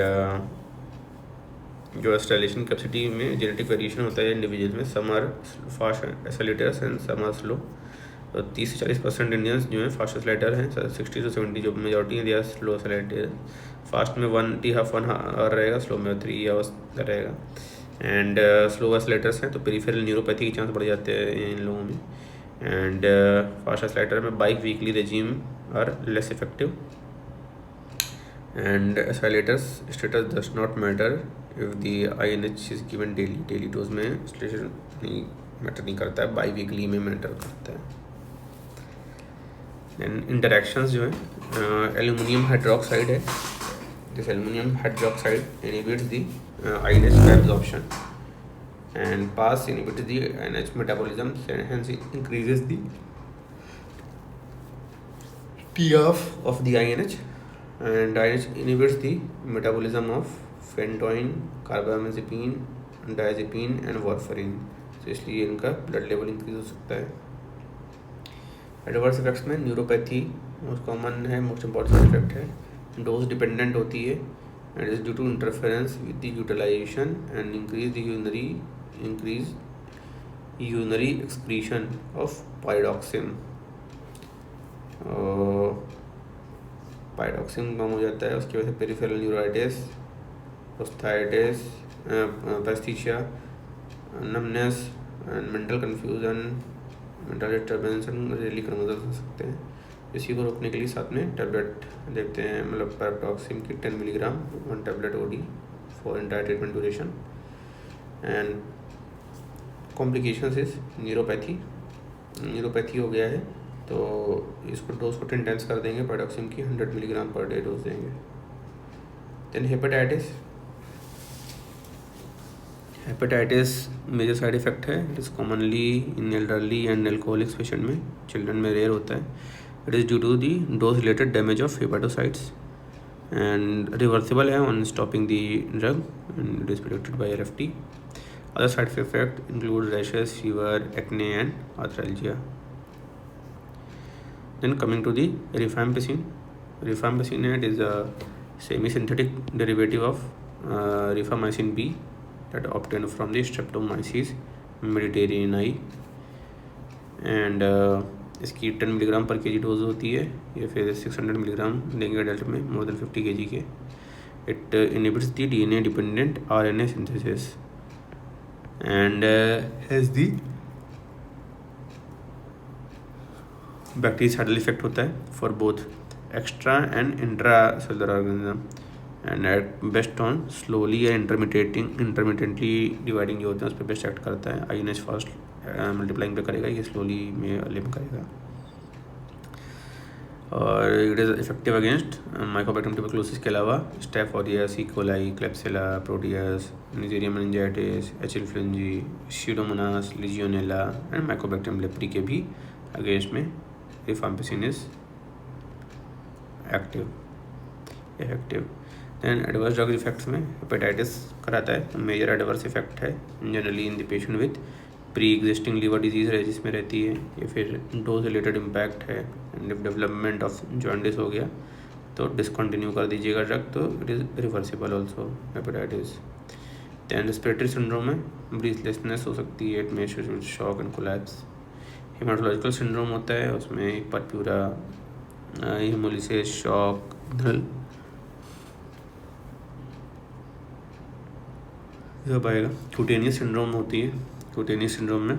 जो एक्सेलरेशन कैपेसिटी में जेनेटिक वेरिएशन होता है इंडिविजुअल में, some are fast accelerators and some are slow. तो 30 से 40% इंडियंस जो है फास्ट एक्सेलेरेटर हैं, 60 से 70 जो मेजॉरिटी है they are slow accelerator. Fast में 1.5 आवर रहेगा, स्लो में 3 आवर्स रहेगा। एंड स्लो एक्सेलेरेटर्स हैं तो पेरिफेरल न्यूरोपैथी के चांस बढ़ जाते हैं इन लोगों में। एंड फास्ट एक्सेलेरेटर में bi weekly regime are less effective. And accelerators status does not matter if the INH is given daily dose में एक्सेलरेशन नहीं मैटर नहीं करता है, बाई वीकली में मैटर करता है। एंड इंटरेक्शंस जो है एल्यूमिनियम हाइड्रोक्साइड है, this aluminium hydroxide inhibits the INH absorption and PAS inhibits the INH metabolism and hence increases the T-off of the INH, and INH inhibits the metabolism of phentoin, carbamazepine, diazepine and warfarin, तो इसलिए इनका ब्लड लेवल इंक्रीज हो सकता है। एडवर्स इफेक्ट्स में न्यूरोपैथी मोस्ट कॉमन है, मोस्ट इम्पॉर्टेंट इफेक्ट है, डोज डिपेंडेंट होती है and is due to interference with the utilization and increase urinary excretion of pyridoxine। pyridoxine कम हो जाता है, उसकी वजह से पेरिफेरल न्यूराइटिस, प्रोस्थाइटिस, paraesthesia, numbness and mental confusion, mental disturbance really conversion हो सकते हैं। इसी को रोकने के लिए साथ में टैबलेट देते हैं, मतलब पैराटॉक्सिन की 10 milligram 1 tablet OD for entire treatment duration. And complications is neuropathy हो गया है तो इसको डोज को 10 टाइम्स कर देंगे, पैराटॉक्सिन की 100 मिलीग्राम पर डे डोज देंगे। Then hepatitis major side effect है, it is commonly in elderly and alcoholics patient में, चिल्ड्रन में रेयर होता है। It is due to the dose-related damage of hepatocytes and reversible है on stopping the drug, and it is predicted by RFT. Other side effects include rashes, fever, acne and arthralgia. Then coming to the rifampicin. Rifampicin it is a semi-synthetic derivative of rifamycin B that obtained from the Streptomyces mediterraneae, and इसकी 10 मिलीग्राम पर केजी डोज होती है, या फिर 600 मिलीग्राम देंगे एडल्ट में मोर देन 50 kg के। It inhibits the DNA dependent RNA synthesis and has the bactericidal effect होता है for both extra and intra cellular organism, and at best on slowly या इंटरमिटेंटली डिवाइडिंग जो होते हैं उस पर बेस्ट एक्ट करता है। INH फास्ट मल्टीप्लाइंग पे करेगा, ये स्लोली में लिम करेगा। और it is effective against mycobacterium tuberculosis के अलावा staph aureus, E coli, klebsiella, proteus, neisseria meningitis, H influenzae, pseudomonas, legionella and mycobacterium leprae के भी अगेंस्ट में rifampicin is effective. Then adverse drug effects में हेपेटाइटिस कराता है, तो मेजर एडवर्स इफेक्ट है generally in the patient with pre existing liver disease है जिसमें रहती है, या फिर डोज रिलेटेड इम्पैक्ट है, डेवलपमेंट ऑफ जॉन्डिस हो गया तो डिसकंटिन्यू कर दीजिएगा ड्रग, तो it is reversible also hepatitis. Then respiratory syndrome में ब्रीथलेसनेस हो सकती है, it may shock and collapse. Haematological syndrome होता है, उसमें परप्यूरा, हेमोलिसिस, शॉक, धल सब आएगा। क्यूटेनियस सिंड्रोम होती है, क्यूटेनियस सिंड्रोम में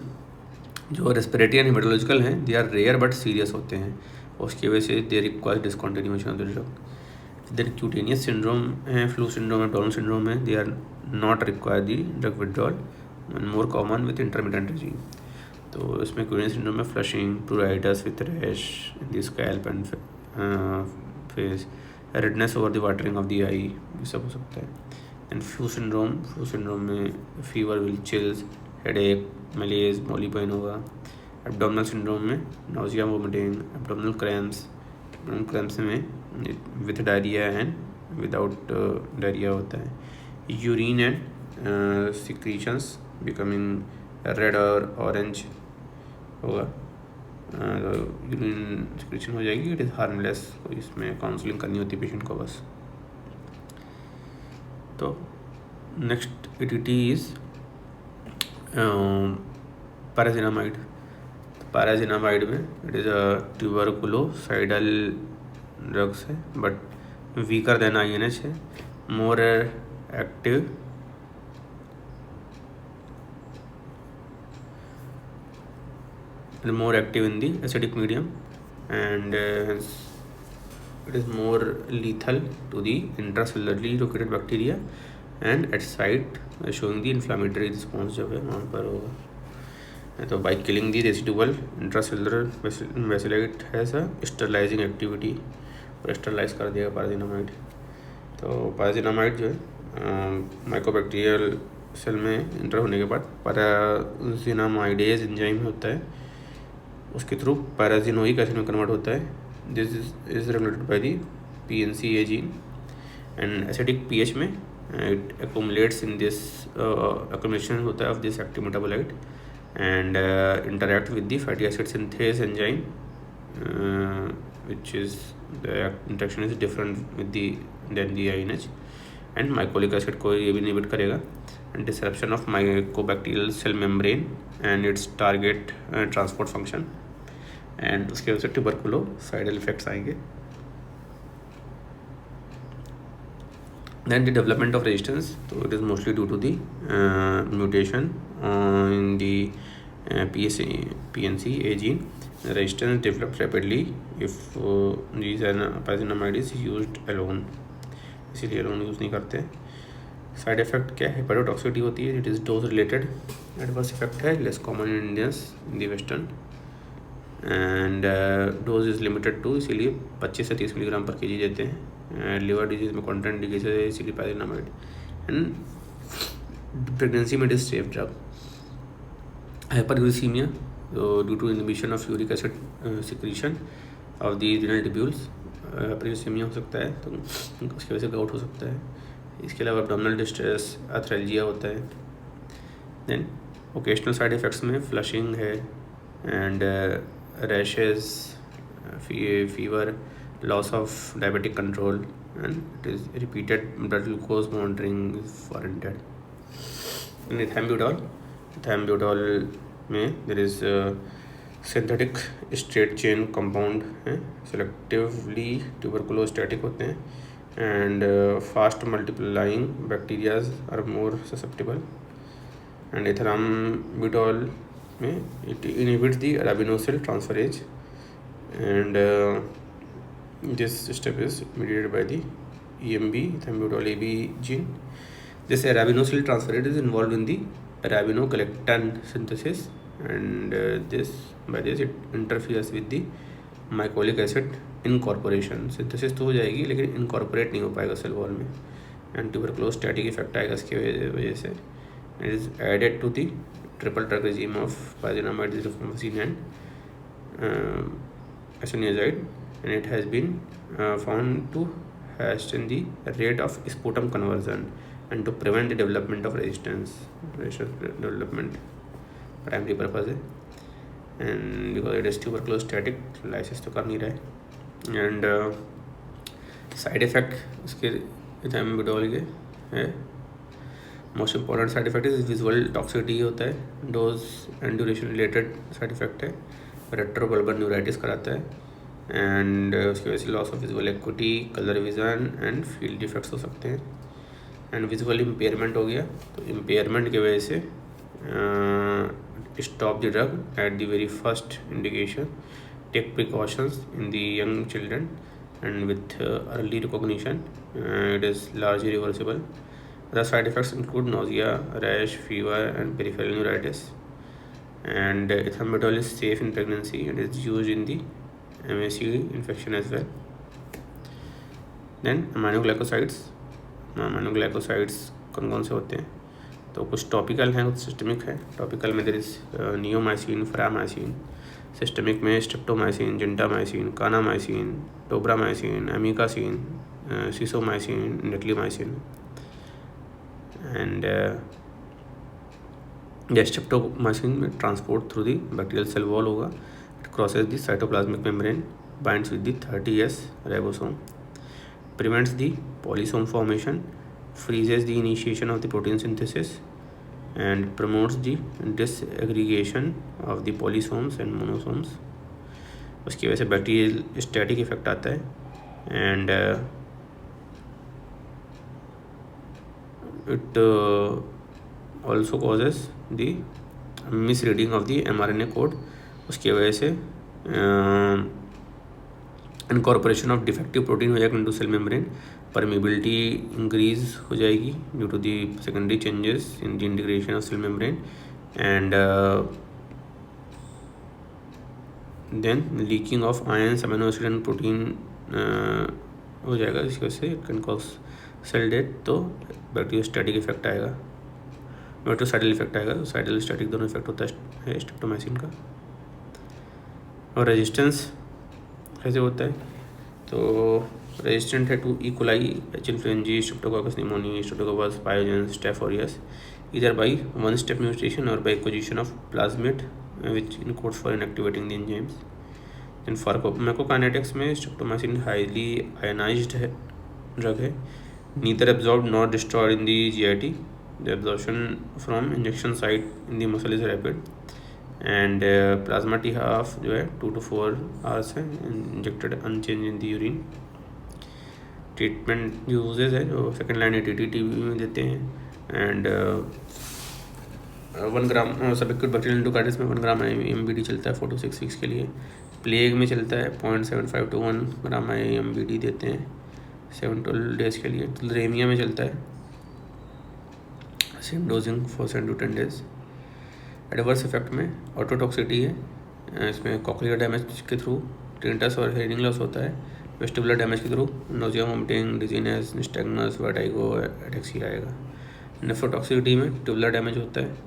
जो रेस्पिरेटरी एंड हेमाटोलॉजिकल हैं they are rare but serious होते हैं, उसकी वजह से they require discontinuation of the drug. Then cutaneous syndrome है, फ्लू सिंड्रोम है, डाउन सिंड्रोम है, they are not require the drug withdrawal and more common with intermittent regime. तो इसमें क्यूटेनियस सिंड्रोम में flushing, pruritus with rash in the scalp and face, redness over the watering of the eye, ये सब हो सकता है। एंड फ्लू सिंड्रोम में fever will, chills, headache, malaise, मॉली पेन होगा। एब्डोमिनल सिंड्रोम में नाउजिया, वोमिटिंग, एब्डोमिनल क्रैम्प्स में with diarrhoea and without diarrhoea होता है। Urine and secretions becoming red और ऑरेंज होगा, यूरिन सिक्रीशन हो जाएगी, इट इज़ हार्मलेस, तो इसमें काउंसलिंग करनी होती है पेशेंट को बस। तो नेक्स्ट ATT is parazinamide. पैराजिनामाइड में इट इज़ अ ट्यूबरकुलोसाइडल ड्रग्स है, बट वीकर देन INH है, more active in the acidic medium, and it is more lethal to the intracellularly located bacteria and at site showing the inflammatory response जब है वहाँ पर होगा. तो by killing the residual intracellular bacillate has a sterilizing activity, और स्टरलाइज कर देगा पैराजिनामाइड. तो पैराजिनामाइड जो है माइकोबैक्टीरियल सेल में इंटर होने के बाद पैराजिनामाइडेज एंजाइम होता है, उसके थ्रू पैराजिनोइक एसिड में कन्वर्ट होता है. This is regulated by the PNCA gene, and acidic pH में it accumulates in this accumulation होता है of this active metabolite and interact with the fatty acid synthase enzyme, which is the interaction is different with than the INH, and mycolic acid को ये भी inhibit करेगा, and disruption of mycobacterial cell membrane and its target transport function, and उसके वजह से tuberculocidal effects आएंगे. Then the development of resistance, so it is mostly due to the mutation in the PNCA gene. The resistance develops rapidly if these pyrazinamide is used alone, इसीलिए alone यूज़ नहीं करते. साइड इफेक्ट क्या है? हेपेटोटॉक्सिसिटी होती है. It is dose related. Adverse effect है less common in Indians in the western, and dose is limited to, इसीलिए 25 से 30 मिलीग्राम पर केजी देते हैं. लिवर डिजीज में कॉन्टेंट डिजीज है, इसीलिए पैराजिनामाइड. एंड प्रेगनेंसी में it is safe drug. Hyperglycaemia, due to inhibition of uric acid secretion of the renal tubules, hyperglycaemia हो सकता है, तो उसकी वजह से गाउट हो सकता है. इसके अलावा एब्डोमिनल डिस्ट्रेस, आर्थ्राल्जिया होता है. देन ओकेशनल साइड इफ़ेक्ट्स में फ्लशिंग है, and rashes, fever, loss of diabetic control, and it is repeated blood glucose monitoring is warranted. In ethambutol में there is synthetic straight chain compound है, selectively tuberculostatic होते हैं, and fast multiplying bacteria are more susceptible. And ethambutol में it inhibits the arabinosyl transferase, and this step is mediated by the EMB, ethambutol AB gene. This arabinosyl transferase is involved in the arabinogalactan synthesis, and by this it interferes with the mycolic acid incorporation. synthesis तो हो जाएगी लेकिन incorporate नहीं हो पाएगा सेल वॉल में, and tuberculostatic effect आएगा इसके वजह से. It is added to the triple drug regime of pyrazinamide, zirconfacin and isoniazid, and it has been found to hasten the rate of sputum conversion and to prevent the development of resistance development. Primary purpose है, and because it is tuberculostatic, lysis तो कर नहीं रहा है. and साइड इफेक्ट इसके ethambutol के है. Most important side effect is visual toxicity होता है. Dose and duration related side effect है. रेट्रोबल्बर न्यूराइटिस कराता है, एंड उसकी वजह से loss of visual equity, colour vision and field defects हो सकते हैं. एंड विजुअल इम्पेयरमेंट हो गया, तो इम्पेयरमेंट की वजह से stop the drug at the very first indication. Take precautions in the young children and with early recognition it is largely reversible. The side effects include nausea, rash, fever and peripheral neuritis. And ethambutol is safe in pregnancy and is used in the MAC infection as well. Then aminoglycosides कौन कौन से होते हैं? तो कुछ टॉपिकल हैं, कुछ सिस्टमिक है. टॉपिकल में there is neomycin, framycetin. Systemic में streptomycin, gentamicin, kanamycin, tobramycin, amikacin, sisomicin, netilmicin. And streptomycin में transport through the bacterial cell wall होगा. It crosses the cytoplasmic membrane, binds with the 30S ribosome, prevents the polysome formation, freezes the initiation of the protein synthesis and promotes the disaggregation of the polysomes and monosomes. उसकी वजह से बैक्टीरियल स्टैटिक इफेक्ट आता है and it also causes the misreading of the mRNA code. उसकी वजह से इनकॉर्पोरेशन ऑफ डिफेक्टिव प्रोटीन हो जाएगा into cell membrane, permeability increase हो जाएगी due to the secondary changes in the integration of cell membrane and then leaking of ions, amino acid and protein हो जाएगा, इसकी वजह से कैन कॉज सेल डेथ. तो बैक्टीरियोस्टैटिक इफेक्ट आएगा, बैक्टीरियोसाइडल इफेक्ट आएगा. साइडल स्टैटिक दोनों इफेक्ट होता है स्ट्रेप्टोमाइसिन का. और रेजिस्टेंस कैसे होता है, तो रेजिस्टेंट है to E coli, H influenzae, streptococcus pneumoniae, streptococcus pyogenes, staph aureus, either by one step mutation or by acquisition of plasmid which encodes for inactivating the enzymes. In pharmacokinetics में streptomycin highly ionized है drug है, neither absorbed nor destroyed in the GIT. The absorption from injection site in the muscle is rapid and plasma T half जो है 2 to 4 hours है, injected unchanged in the urine. Treatment usages है जो सेकेंड लाइन ATT में देते हैं and 1 gram subacute bacterial endocarditis में 1 ग्राम MBD चलता है 4 to 6 वीक्स के लिए. प्लेग में चलता है 0.75 to 1 ग्राम MBD देते हैं 7 to 12 डेज के लिए. तुलरेमिया में चलता है same dosing for 7 to 10 days. Adverse effect में ऑटोटॉक्सिटी है, इसमें कॉक्लियर डैमेज के थ्रू टिंटस और हेयरिंग लॉस होता है, वेस्टिबुलर डैमेज के through nausea, vomiting, dizziness, nystagmus, vertigo, ataxia आएगा. नेफ्रोटॉक्सिसिटी में ट्यूबुलर डैमेज होता है.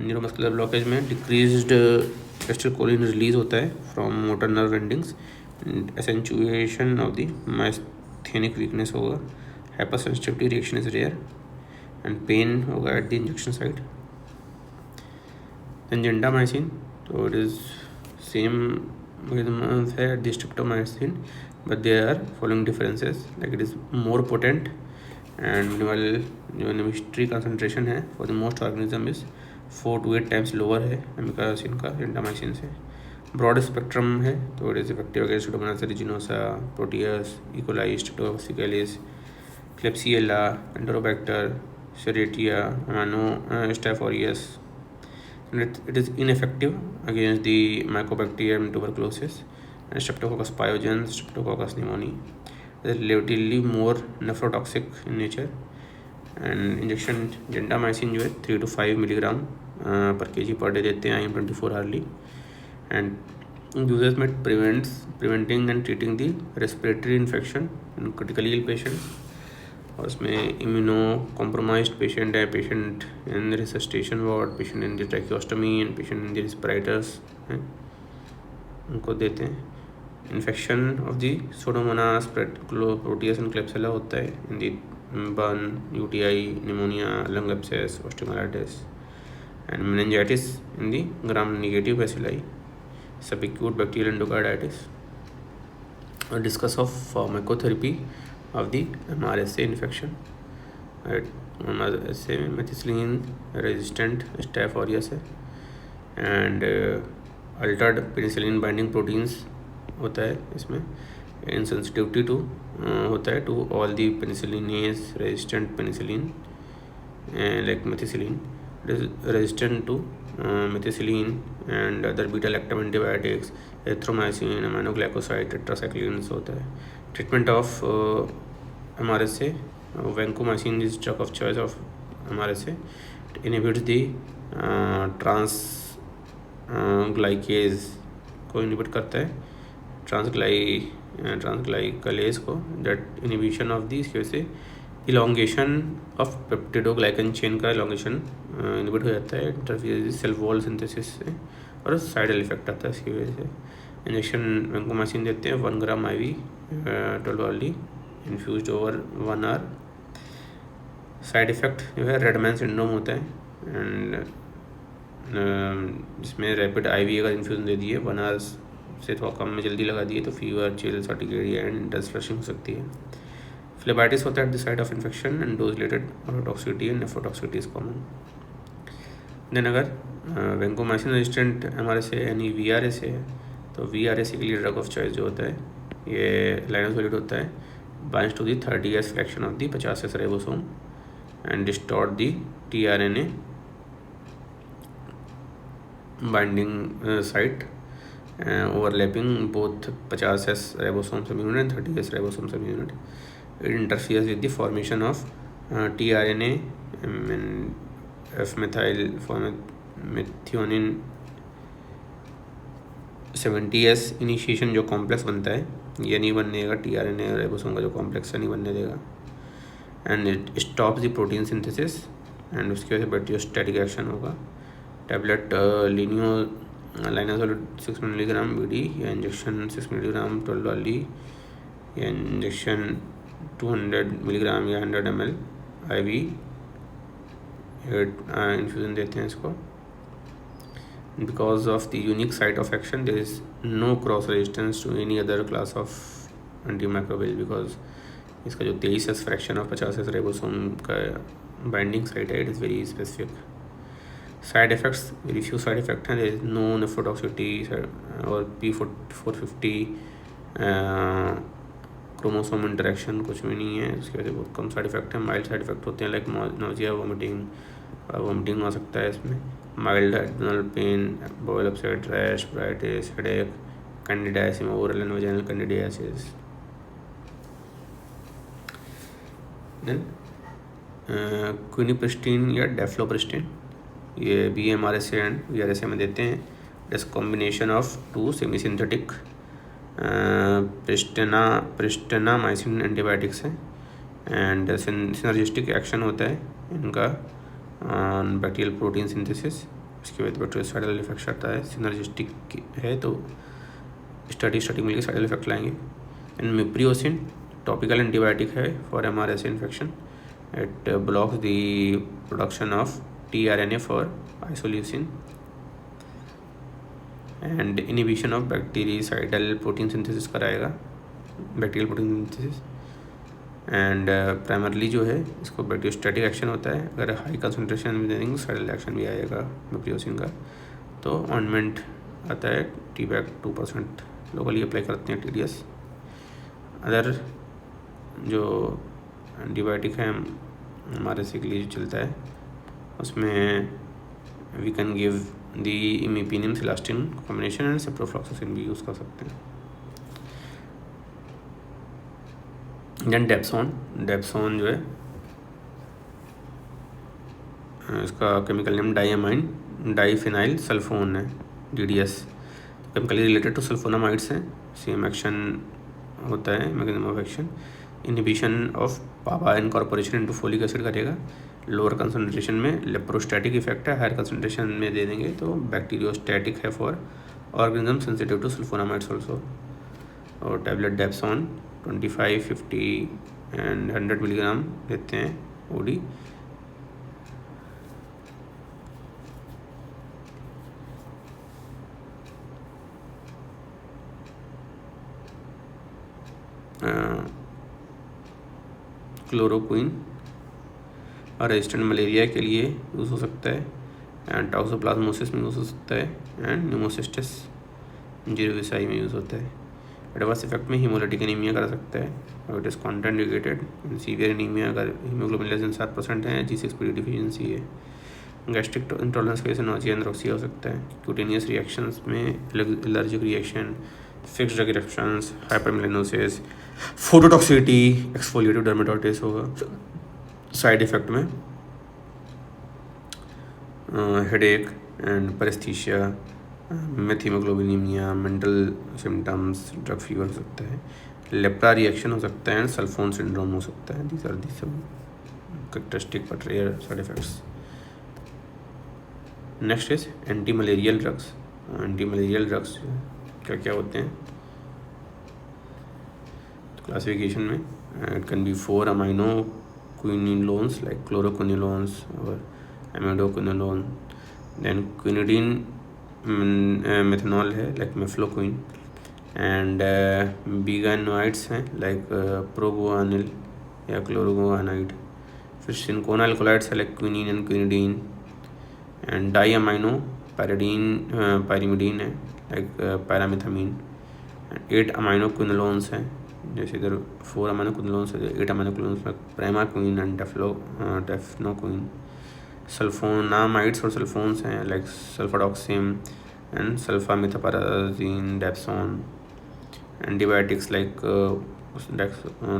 न्यूरोमस्कुलर ब्लॉकेज में डिक्रीज्ड एसिटाइलकोलिन रिलीज होता है from motor nerve endings, accentuation of the myasthenic weakness होगा, hypersensitivity reaction is rare and pain होगा at the injection site. Gentamicin, तो इट इज़ सेम है at the streptomycin but there are following differences, like it is more potent and minimal जो एमिस्ट्री कंसनट्रेशन है for the most organism is 4 to 8 times lower है एमिकासिन का जेंडामाइसिन से. ब्रॉड स्पेक्ट्रम है, तो it is effective against pseudomonas aeruginosa, proteus, E coli, streptococcus faecalis, klebsiella, enterobacter, serratia, अमानो, staph aureus. It is ineffective against the Mycobacterium tuberculosis and Streptococcus pyogenes, Streptococcus pneumoniae. It is relatively more nephrotoxic in nature and injection gentamicin जो है 3 to 5 milligram per kg per day देते हैं IM24 hourly and uses में preventing and treating the respiratory infection in critically ill patients. और उसमें इम्यूनो कॉम्प्रोमाइज्ड पेशेंट है, patient in resuscitation ward, patient in the tracheostomy and patient in the respirators हैं, उनको देते हैं. Infection of the pseudomonas, proteus and klebsiella होता है in the burn, UTI, pneumonia, lung abscess, osteomyelitis and meningitis in the gram negative bacilli, subacute bacterial endocarditis. और discuss of pharmacotherapy of the MRSA infection. Right, MRSA में मेथिसिलिन रेजिस्टेंट स्टेफ ऑरियस है and Altered penicillin binding proteins होता है इसमें. इनसेंसिटिविटी टू होता है to all the penicillinase resistant penicillin like methicillin. Resistant to methicillin and other beta lactam antibiotics, erythromycin, aminoglycoside, tetracyclines होता है. Treatment of MRSA, vancomycin is drug of choice of MRSA. It inhibits the transglycase को inhibit करता है, transglycalase को. That inhibition of the इसकी वजह से elongation of peptidoglycan chain का elongation inhibit हो जाता है, interferes cell wall synthesis से, और साइडल इफेक्ट आता है इसकी वजह से. इंजेक्शन वैंकोमाइसिन देते हैं 1 gram IV 12 hourly infuse over 1 hour. Side effect जो है रेडमैन सिंड्रोम होता है एंड जिसमें रैपिड IV अगर इन्फ्यूज़न दे दिए 1 hour से थोड़ा कम में जल्दी लगा दिए तो fever, chill, urticaria and dust flushing हो सकती है. फ्लेबाइटिस होता है at the site of infection and dose related ototoxicity and nephrotoxicity is common. Then अगर वैंकोमाइसिन रेजिस्टेंट MRSA यानी VRSA है, तो VRSA के लिए ड्रग ऑफ चॉइस जो होता है ये लाइनोसोलिड होता है, binds to the 30S fraction of the 50S ribosome and distort the tRNA binding site overlapping both 50S ribosome subunit and 30S ribosome subunit. It interferes with the formation of tRNA and F-methyl methionine 70S initiation जो कॉम्प्लेक्स बनता है ये नहीं बनने देगा, tRNA और राइबोसोम का जो कॉम्प्लेक्स है नहीं बनने देगा, and it stops the protein synthesis and उसकी वजह से बैक्टीरियोस्टैटिक एक्शन होगा। टैबलेट लाइनासोलिड 6 मिलीग्राम BD या इंजेक्शन 6 मिलीग्राम 12 वाली या इंजेक्शन 200 मिलीग्राम या 100 ml IV इन्फ्यूज़न देते हैं इसको। Because of the unique site of action there is no cross resistance to any other class of antimicrobial, because इसका जो 23S fraction of 50S ribosome का बाइंडिंग साइट है, it is very specific. Side effects very few side effect हैं, देयर इज़ नो नेफ्रोटॉक्सिसिटी और P450 क्रोमोसोम इंटरेक्शन कुछ भी नहीं है, इसकी वजह से बहुत कम साइड इफ़ेक्ट है। माइल्ड साइड इफ़ेक्ट होते हैं लाइक नोजिया, वोमिटिंग आ सकता है इसमें, mild abdominal pain, bowel upset, rash, ब्राइटिस, headache, candidiasis, oral and vaginal candidiasis. Then quinupristin या डेफ्लोप्रिस्टिन ये भी MRSA एंड VRSA में देते हैं। This combination of two semi synthetic pristinamycin antibiotics है एंड सिनर्जिस्टिक एक्शन होता है इनका बैक्टीरियल प्रोटीन सिंथेसिस, इसकी वजह से बैक्टीरियोसाइडल इफेक्ट आता है। सिनर्जिस्टिक है तो स्टैटिक मिलकर साइडल इफेक्ट लाएंगे। एंड मिप्रियोसिन टॉपिकल एंटीबायोटिक है for MRSA infection, it blocks the production of tRNA for isoleucine and inhibition of bactericidal protein synthesis कराएगा, bacterial protein synthesis. And primarily जो है इसको बैक्टीरियोस्टैटिक एक्शन होता है, अगर हाई कंसनट्रेशन में देंगे साइडल एक्शन भी आएगा मिप्रियोसिन का। तो ऑइंटमेंट आता है T-BAC 2% लोकली अप्लाई करते हैं TDS। अदर जो एंटीबायोटिक है हमारे से के लिए जो चलता है उसमें we can give the imipenem cilastatin combination and ciprofloxacin भी यूज़ कर सकते हैं। देन डेप्सोन जो है इसका chemical name diamine diphenyl sulfone है, DDS। Chemically related to sulfonamides हैं, सेम एक्शन होता है, mechanism of action inhibition of PABA incorporation into folic acid करेगा। लोअर कंसनट्रेशन में लेप्रोस्टैटिक इफेक्ट है, हायर कंसनट्रेशन में दे देंगे तो बैक्टीरियोस्टैटिक है for organism sensitive to sulfonamides also. और टैबलेट डेप्सोन 25, 50 एंड 100 मिलीग्राम देते हैं OD। क्लोरोक्विन और रेजिस्टेंट मलेरिया के लिए यूज़ हो सकता है एंड टॉक्सोप्लाज्मोसिस में यूज़ हो सकता है एंड न्यूमोसिस्टिस जिरोविसाई में यूज़ होता है। एडवर्स इफेक्ट में हीमोलिटिक एनीमिया कर सकता है और it is contraindicated in severe anaemia अगर हीमोग्लोबिन लेस देन 7% है, G6PD डिफिशिएंसी है। गैस्ट्रिक इंटॉलरेंस की वजह से नोजिया एनोरेक्सिया हो सकता है। क्यूटेनियस रिएक्शंस में allergic reaction, fixed drug reactions, hypermelanosis, phototoxicity, exfoliative dermatitis होगा। साइड इफ़ेक्ट में headache and paraesthesia, methaemoglobinaemia, mental symptoms, drug fever हो सकता है, लेप्रा रिएक्शन हो सकता है एंड सल्फोन सिंड्रोम हो सकता है। दीज आर दी सब characteristic but rare side effects. Next is anti malarial drugs. Anti malarial drugs क्या क्या होते हैं क्लासिफिकेशन में? It can be 4 amino quinolones like chloroquinolones or amidoquinolone, then quinidine methanol है like mefloquine, and biganoids हैं like proguanil या क्लोरोगोनाइड। फिर cinchonyl chlorides like quinine and quinidine and di amino pyrimidine है लाइक पैरामिथामीन। 8 अमाइनो क्विनोलोन्स हैं, जैसे इधर 4 अमाइनो क्विनोलोन्स है, 8 अमाइनो क्विनोलोन्स में प्रेमाक्विन एंड टेफ्नोक्विन। सल्फोनामाइड्स और सल्फोन्स हैं like sulfadoxine and sulfamethopyrazine dapsone. Antibiotics like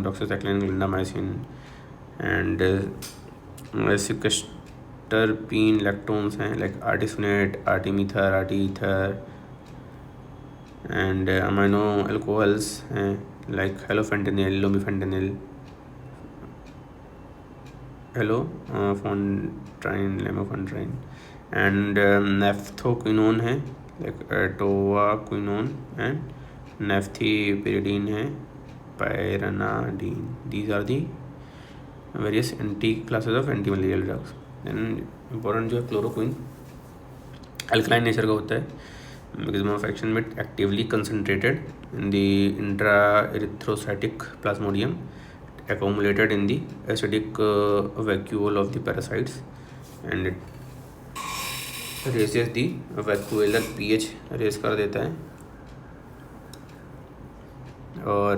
doxycycline clindamycin and sesquiterpene lactones हैं like artesunate, artemether, arteether and amino alcohols हैं like halofantrine, lumefantrine, halofantrine, lumefantrine and naphthoquinone है लाइक टोवाक्विनोन एंड नेफ्थीपिरिडीन है, pyronaridine. These are the various anti classes of anti malarial drugs. Then important जो है क्लोरोक्विन अल्कलाइन नेचर का होता है, mechanism of action में actively concentrated in the intraerythrocytic plasmodium accumulated in the acidic vacuole of the parasites and it raises the vacuolar pH, raise कर देता है और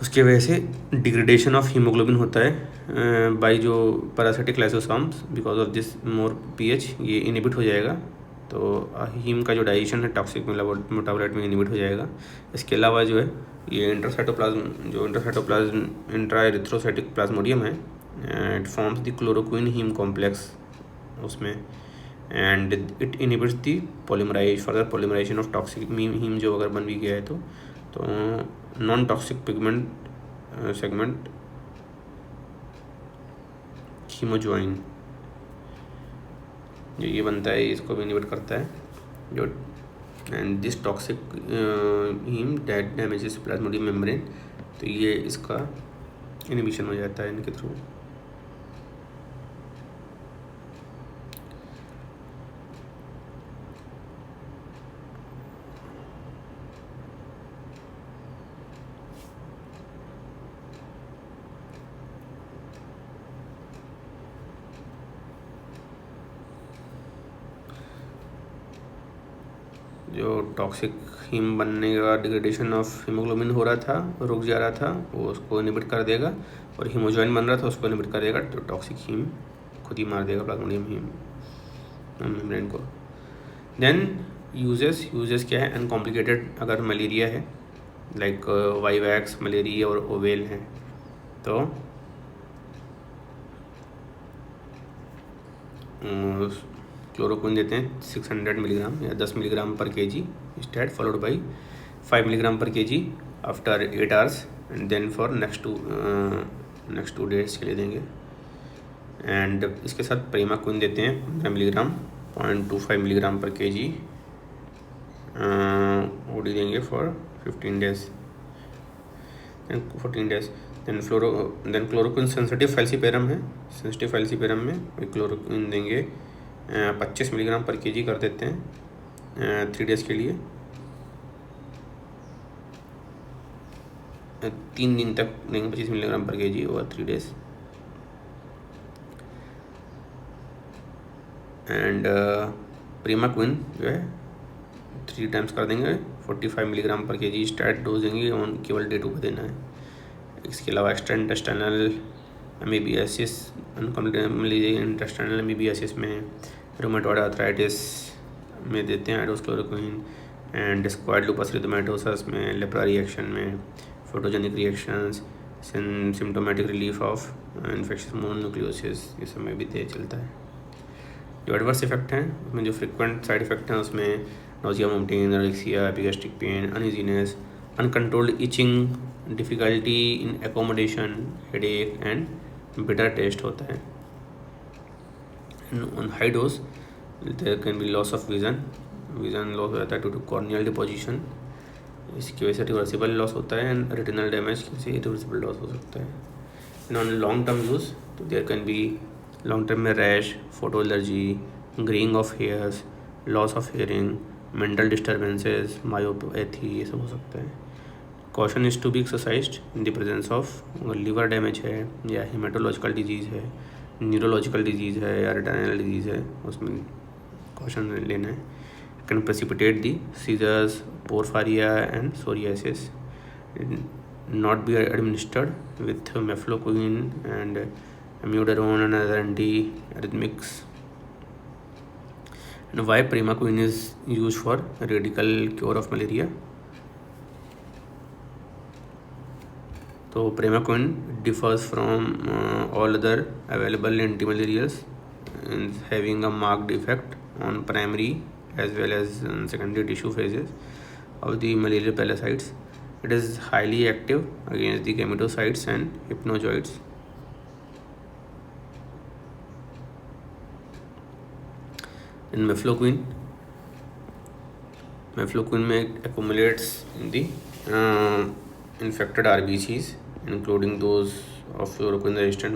उसकी वजह से डिग्रेडेशन ऑफ हीमोग्लोबिन होता है बाई जो parasitic lysosomes. Because of this more pH ये इनहिबिट हो जाएगा, तो हीम का जो डाइजेशन है टॉक्सिक मेटाबोलाइट में इनहिबिट हो जाएगा। इसके अलावा जो है ये इंट्राएरिथ्रोसाइटिक प्लाज्मोडियम है, it forms the chloroquine haem complex उसमें and it inhibits the further polymerization of toxic haem जो अगर बन भी गया है तो non toxic pigment segment haemozoin जो ये बनता है इसको भी इनहिबिट करता है जो and this toxic haem that damages plasmodium membrane, तो ये इसका इनहिबिशन हो जाता है इनके थ्रू। जो टॉक्सिक हीम बनने का डिग्रेडेशन ऑफ हीमोग्लोबिन हो रहा था, रुक जा रहा था, वो उसको इनहिबिट कर देगा और हीमोजॉइन बन रहा था उसको इनहिबिट कर देगा, तो टॉक्सिक हीम खुद ही मार देगा प्लाज्मोडियम हीम मेम्ब्रेन को। देन यूजेस क्या है अनकॉम्प्लिकेटेड, अगर मलेरिया है लाइक वाइवैक्स, मलेरिया और ओवेल है तो क्लोरोक्विन देते हैं 600 मिलीग्राम या 10 मिलीग्राम पर KG stat followed by 5 milligram पर KG after 8 hours and then for next 2 days के लिए देंगे। एंड इसके साथ प्रेमाक्विन देते हैं 15 मिलीग्राम 0.25 मिलीग्राम पर केजी ओडी देंगे for 14 days. Then chloroquine sensitive falciparum है, सेंसिटिव फैल्सीपेरम में क्लोरोक्विन देंगे 25 मिलीग्राम पर केजी कर देते हैं 3 डेज़ के लिए। 3 दिन तक देंगे 25 मिलीग्राम पर केजी और 3 डेज़। एंड प्रीमाक्विन जो है 3 टाइम्स कर देंगे 45 मिलीग्राम पर केजी स्टार्ट डोज देंगे, केवल डे 2 को देना है। इसके अलावा extra intestinal amoebiasis intestinal amoebiasis में रूमेटॉइड आर्थराइटिस में देते हैं हाइड्रोक्लोरोक्विन एंड स्क्वाड लूपस एरिथेमेटोसस में, लेप्रा रिएक्शन में, photogenic reactions, symptomatic relief of infectious mononucleosis, ये सब में भी तेज चलता है। जो एडवर्स इफेक्ट हैं उसमें जो फ्रिक्वेंट साइड इफेक्ट हैं उसमें nausea, vomiting, anorexia, epigastric pain, uneasiness, uncontrolled itching, difficulty in accommodation, headache and bitter taste होता है। On high dose there can be loss of vision loss हो जाता है ड्यू टू कॉर्नियल डिपोजिशन, इसकी वजह से रिवर्सिबल लॉस होता है एंड रेटिनल डैमेज से रिवर्सिबल लॉस हो सकता है। And on long term use तो there can be long term में rash, photo allergy, greying of hairs, loss of hearing, mental disturbances, myopathy, ये सब हो सकता है। Caution is to be exercised in the presence of, अगर लीवर डैमेज है या हेमाटोलॉजिकल डिजीज़ है, न्यूरोलॉजिकल डिजीज़ है या रेटिनल डिजीज़ है, उसमें कॉशन लेना है. Can precipitate the seizures, porphyria and psoriasis. Not be administered with mefloquine and amiodarone and other antiarrhythmics. And why primaquine is used for radical cure of malaria? So primaquine differs from all other available antimalarials in having a marked effect on primary as well as secondary tissue phases of the malarial parasites. It is highly active against the gametocytes and hypnozoids. In mefloquine में accumulates in the infected RBCs, including those of chloroquine resistant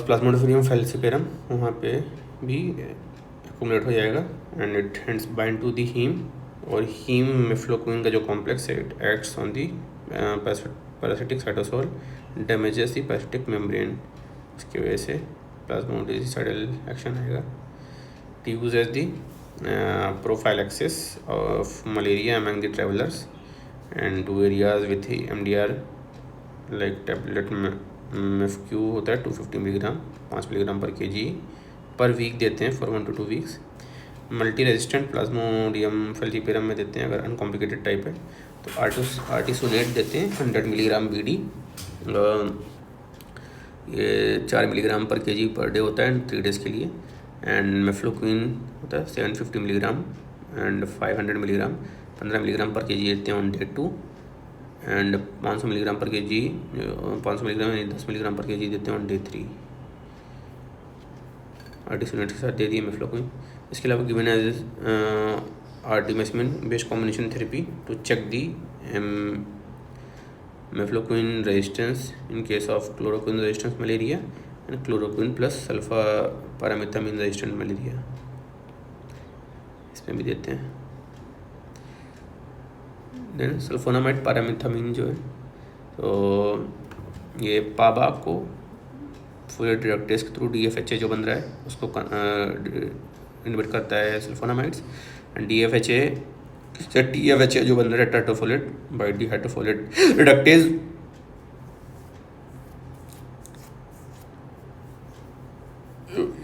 Plasmodium falciparum, वहाँ पे भी accumulate हो जाएगा. And it hence bind to the heme, और हीम मेफ्लोक्विन का जो कॉम्प्लेक्स है it acts on the parasitic cytosol, damages the parasitic membrane. इसकी वजह से प्लाज्मोडिसाइडल एक्शन आएगा. It use as the prophylaxis of malaria among the travellers and to areas with MDR like tablet मेफक्यू होता है 250 मिलीग्राम 5 मिलीग्राम पर kg पर वीक देते हैं for 1 to 2 weeks. Multi resistant plasmodium falciparum में देते हैं अगर अनकॉम्प्लिकेटेड टाइप है तो आर्टिसोनेट देते हैं 100 मिलीग्राम BD. ये 4 मिलीग्राम पर kg पर डे होता है 3 डेज़ के लिए. एंड मेफ्लोक्विन होता है 750 मिलीग्राम एंड 500 मिलीग्राम 15 मिलीग्राम पर kg देते हैं ऑन डे 2. एंड 500 मिलीग्राम पर kg 500 मिलीग्राम यानी 10 मिलीग्राम पर kg देते हैं ऑन डे 3. आर्टिसोनेट के साथ दे दिए मेफ्लोक्विन. इसके अलावा given as artemisinin based combination therapy to check the mefloquine resistance in case of chloroquine resistance malaria and chloroquine plus sulfa pyrimethamine resistant malaria. इसमें भी देते हैं. देन सल्फोनामाइड पैरामिथामिन जो है तो ये पाबा को फुल ड्रग टेस्ट के थ्रू DFHA जो बन रहा है उसको इन्वर्ट करता है सल्फोनामाइड्स. एंड TFHA जो बन रहा है टेट्राफोलेट बाय डिहाइड्रोफोलेट रिडक्टेज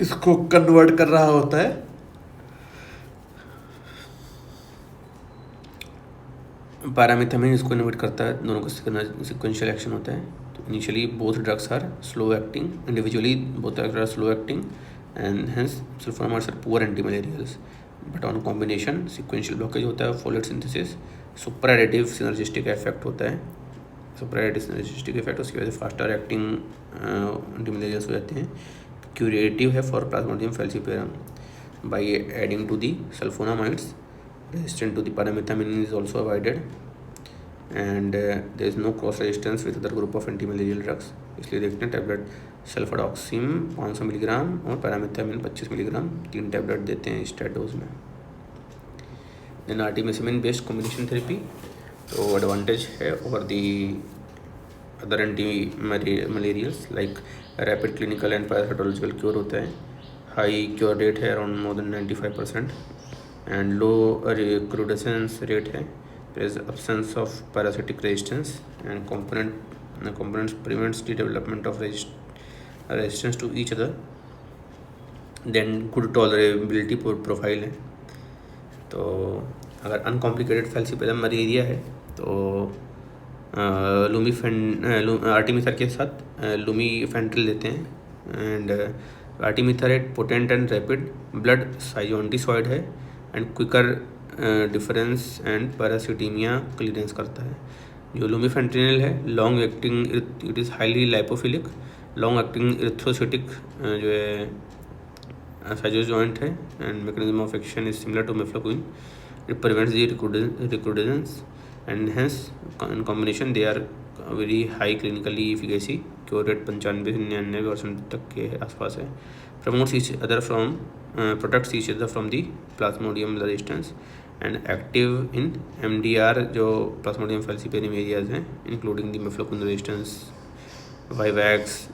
इसको कन्वर्ट कर रहा होता है. पैरामिथामिन इसको इन्वर्ट करता है. दोनों का सिक्वेंशियल एक्शन होता है. तो initially both drugs are slow acting, individually both drugs are slow acting and hence sulfonamides are poor antimalarials, but on combination sequential blockage होता है folate synthesis, supradditive synergistic effect होता है. supradditive synergistic effect उसकी वजह से faster acting antimalarials हो जाते हैं. curative है for Plasmodium falciparum by adding to the sulfonamides. resistant to the paramethamine is also avoided and there is no cross resistance with other group of antimalarial drugs. इसलिए देखते हैं टैबलेट सल्फाडॉक्सिम 500 मिलीग्राम और पैरामिथामिन 25 मिलीग्राम 3 टैबलेट देते हैं स्टेट डोज में. Then artemisinin based combination therapy तो एडवांटेज है over the other anti malarials like rapid clinical and parasitological cure होता है. हाई क्योर रेट है around more than 95% and low recrudescence rate है. there is absence of parasitic resistance and components prevents the development of resistance to each other. then good tolerability profile है. तो अगर अनकॉम्प्लिकेटेड फैल्सीपेरम मलेरिया है तो आर्टिमिथर के साथ लूमीफेंट्रिल देते हैं. एंड आर्टिमिथर एक potent and rapid blood schizonticide है and quicker difference and parasitaemia clearance करता है. जो लूमीफेंट्रिनल है long acting, it is highly lipophilic, long acting erythrocytic जो है साइजो जॉइंट है and mechanism of action is similar to mefloquine. It prevents the recrudescence and hence in combination they are very high clinically efficacy. Cure rate 95-99% तक के आसपास है. Promotes each other from protects each other from the plasmodium resistance and active in MDR जो प्लाज्मोडियम फैल्सिपेरियम एरियाज हैं, including the mefloquine resistance, vivax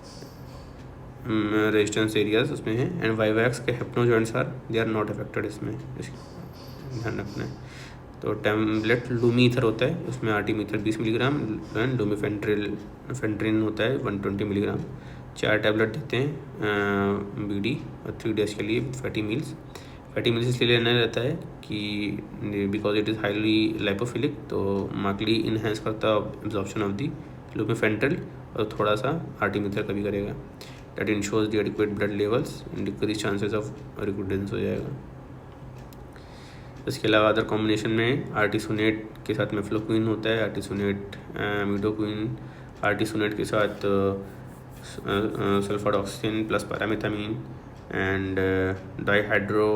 resistance areas उसमें हैं, एंड वाइवैक्स के hypnozoites they are not affected, इसमें ध्यान रखना है। तो टैबलेट लूमीथर होता है, उसमें आर्टीमीथर 20 मिलीग्राम एंड लूमीफेंट्रिन होता है 120 मिलीग्राम। 4 टैबलेट देते हैं BD और 3 डेज के लिए फैटी मील्स। फैटी मील्स इसलिए लेना रहता है कि because it is highly lipophilic, तो मार्कली इन्हेंस करता एब्जॉर्प्शन ऑफ दी लूमीफेंट्रिल और थोड़ा सा आर्टीमीथर का भी करेगा। That ensures the adequate blood levels and decrease chances of recurrence हो जाएगा। इसके अलावा अदर कॉम्बिनेशन में आर्टिसोनेट के साथ मेफ्लोक्विन होता है, आर्टिसोनेट मिडोक्विन, आर्टिसोनेट के साथ सल्फाडॉक्सिन प्लस पैरामेथामीन, एंड डाईहाइड्रो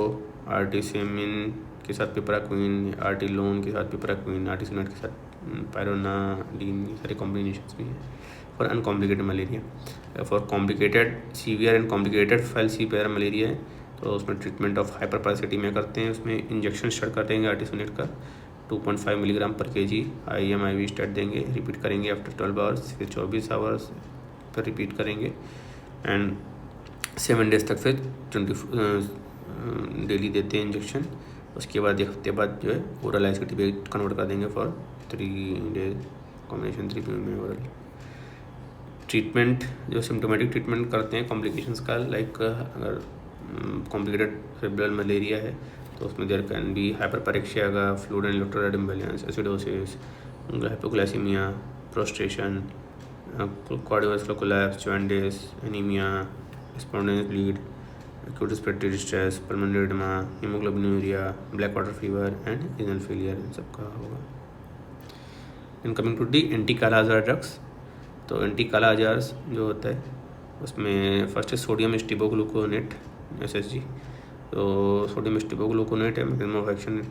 आर्टिसेमिन के साथ पिपराक्विन, आर्टिलोन के साथ पिपराक्विन, आर्टिसोनेट के साथ पायरोनाडीन, ये सारे कॉम्बिनेशन भी हैं for uncomplicated malaria. For complicated severe and complicated falciparum malaria है तो उसमें ट्रीटमेंट ऑफ हाइपरपारासिटिमिया करते हैं। उसमें इंजेक्शन स्टार्ट कर देंगे आर्टिसोनेट का 2.5 मिलीग्राम पर kg, IM IV स्टार्ट देंगे, रिपीट करेंगे आफ्टर 12 आवर्स, फिर 24 आवर्स पर रिपीट करेंगे एंड 7 डेज तक फिर 20 डेली देते हैं इंजेक्शन। उसके बाद 1 हफ्ते बाद जो है ओरल ICT पे कन्वर्ट कर देंगे फॉर 3 डेज कॉम्बिनेशन 3 में ओरल। ट्रीटमेंट जो सिम्टोमेटिक ट्रीटमेंट करते हैं कॉम्प्लिकेशंस का, लाइक अगर कॉम्प्लिकेटेड फेब्रिल मलेरिया है तो उसमें देयर कैन बी हाइपरपैरेक्सिया का, fluid and electrolyte imbalance, acidosis, hypoglycaemia, prostration, cardiovascular collapse, jaundice, anaemia, spontaneous bleed, acute respiratory distress, pulmonary edema, hemoglobinuriria, black water fever and renal failure, इन सब का होगा। इन coming to the anti kala azar drugs, तो एंटी काला आजार जो होता है उसमें फर्स्ट है सोडियम स्टिबोग्लूकोनेट SSG। तो सोडियम स्टिबोग्लूकोनेट है mechanism of action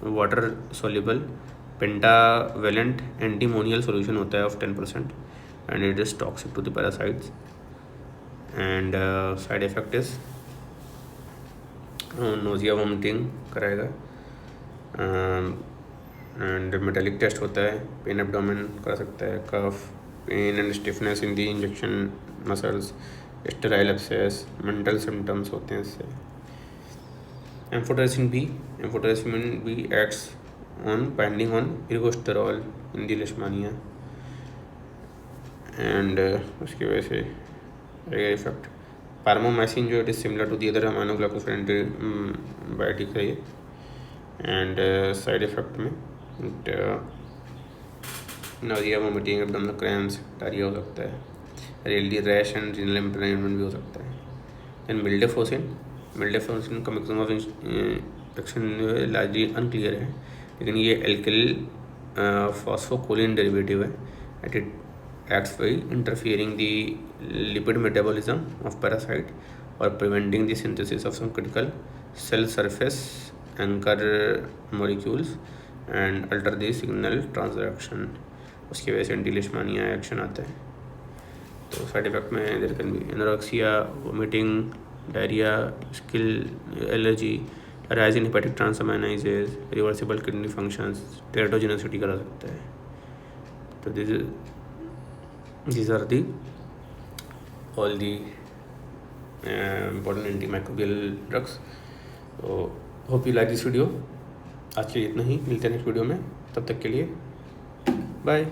water soluble pentavalent antimonial solution होता है of 10% and it is toxic to the parasites and side effect is nausea vomiting कराएगा एंड मेटालिक टेस्ट होता है, पेन एब्डोमेन करा सकता है, cough, pain and stiffness in the injection muscles, sterile abscess, mental symptoms होते हैं इससे। Amphotericin B acts on binding on ergosterol in the leishmania and उसकी वजह से इफेक्ट। पार्मोमाइसिन जो it is similar to the other aminoglycoside antibiotic है ये एंड साइड इफेक्ट में nausea, vomiting, abdominal cramps, diarrhoea हो सकता है, rarely rash and renal impairment भी हो सकता है। एंड मिल्डेफोसिन का mechanism of action largely unclear है, लेकिन ये एल्किल फॉस्फोकोलिन डेरिवेटिव है at it acts by interfering the lipid metabolism of parasite or preventing the synthesis of some critical cell surface anchor molecules and alter the signal transduction। उसकी वजह से एंटीलेशमानिया एक्शन आता है। तो साइड इफेक्ट में there can be anorexia, vomiting, diarrhoea, skin allergy, rise in hepatic transaminases, reversible kidney functions, teratogenicity करा सकता है। तो these are the all the important antimicrobial drugs। तो hope you like this video. आज के लिए इतना ही, मिलते हैं नेक्स्ट वीडियो में, तब तक के लिए बाय।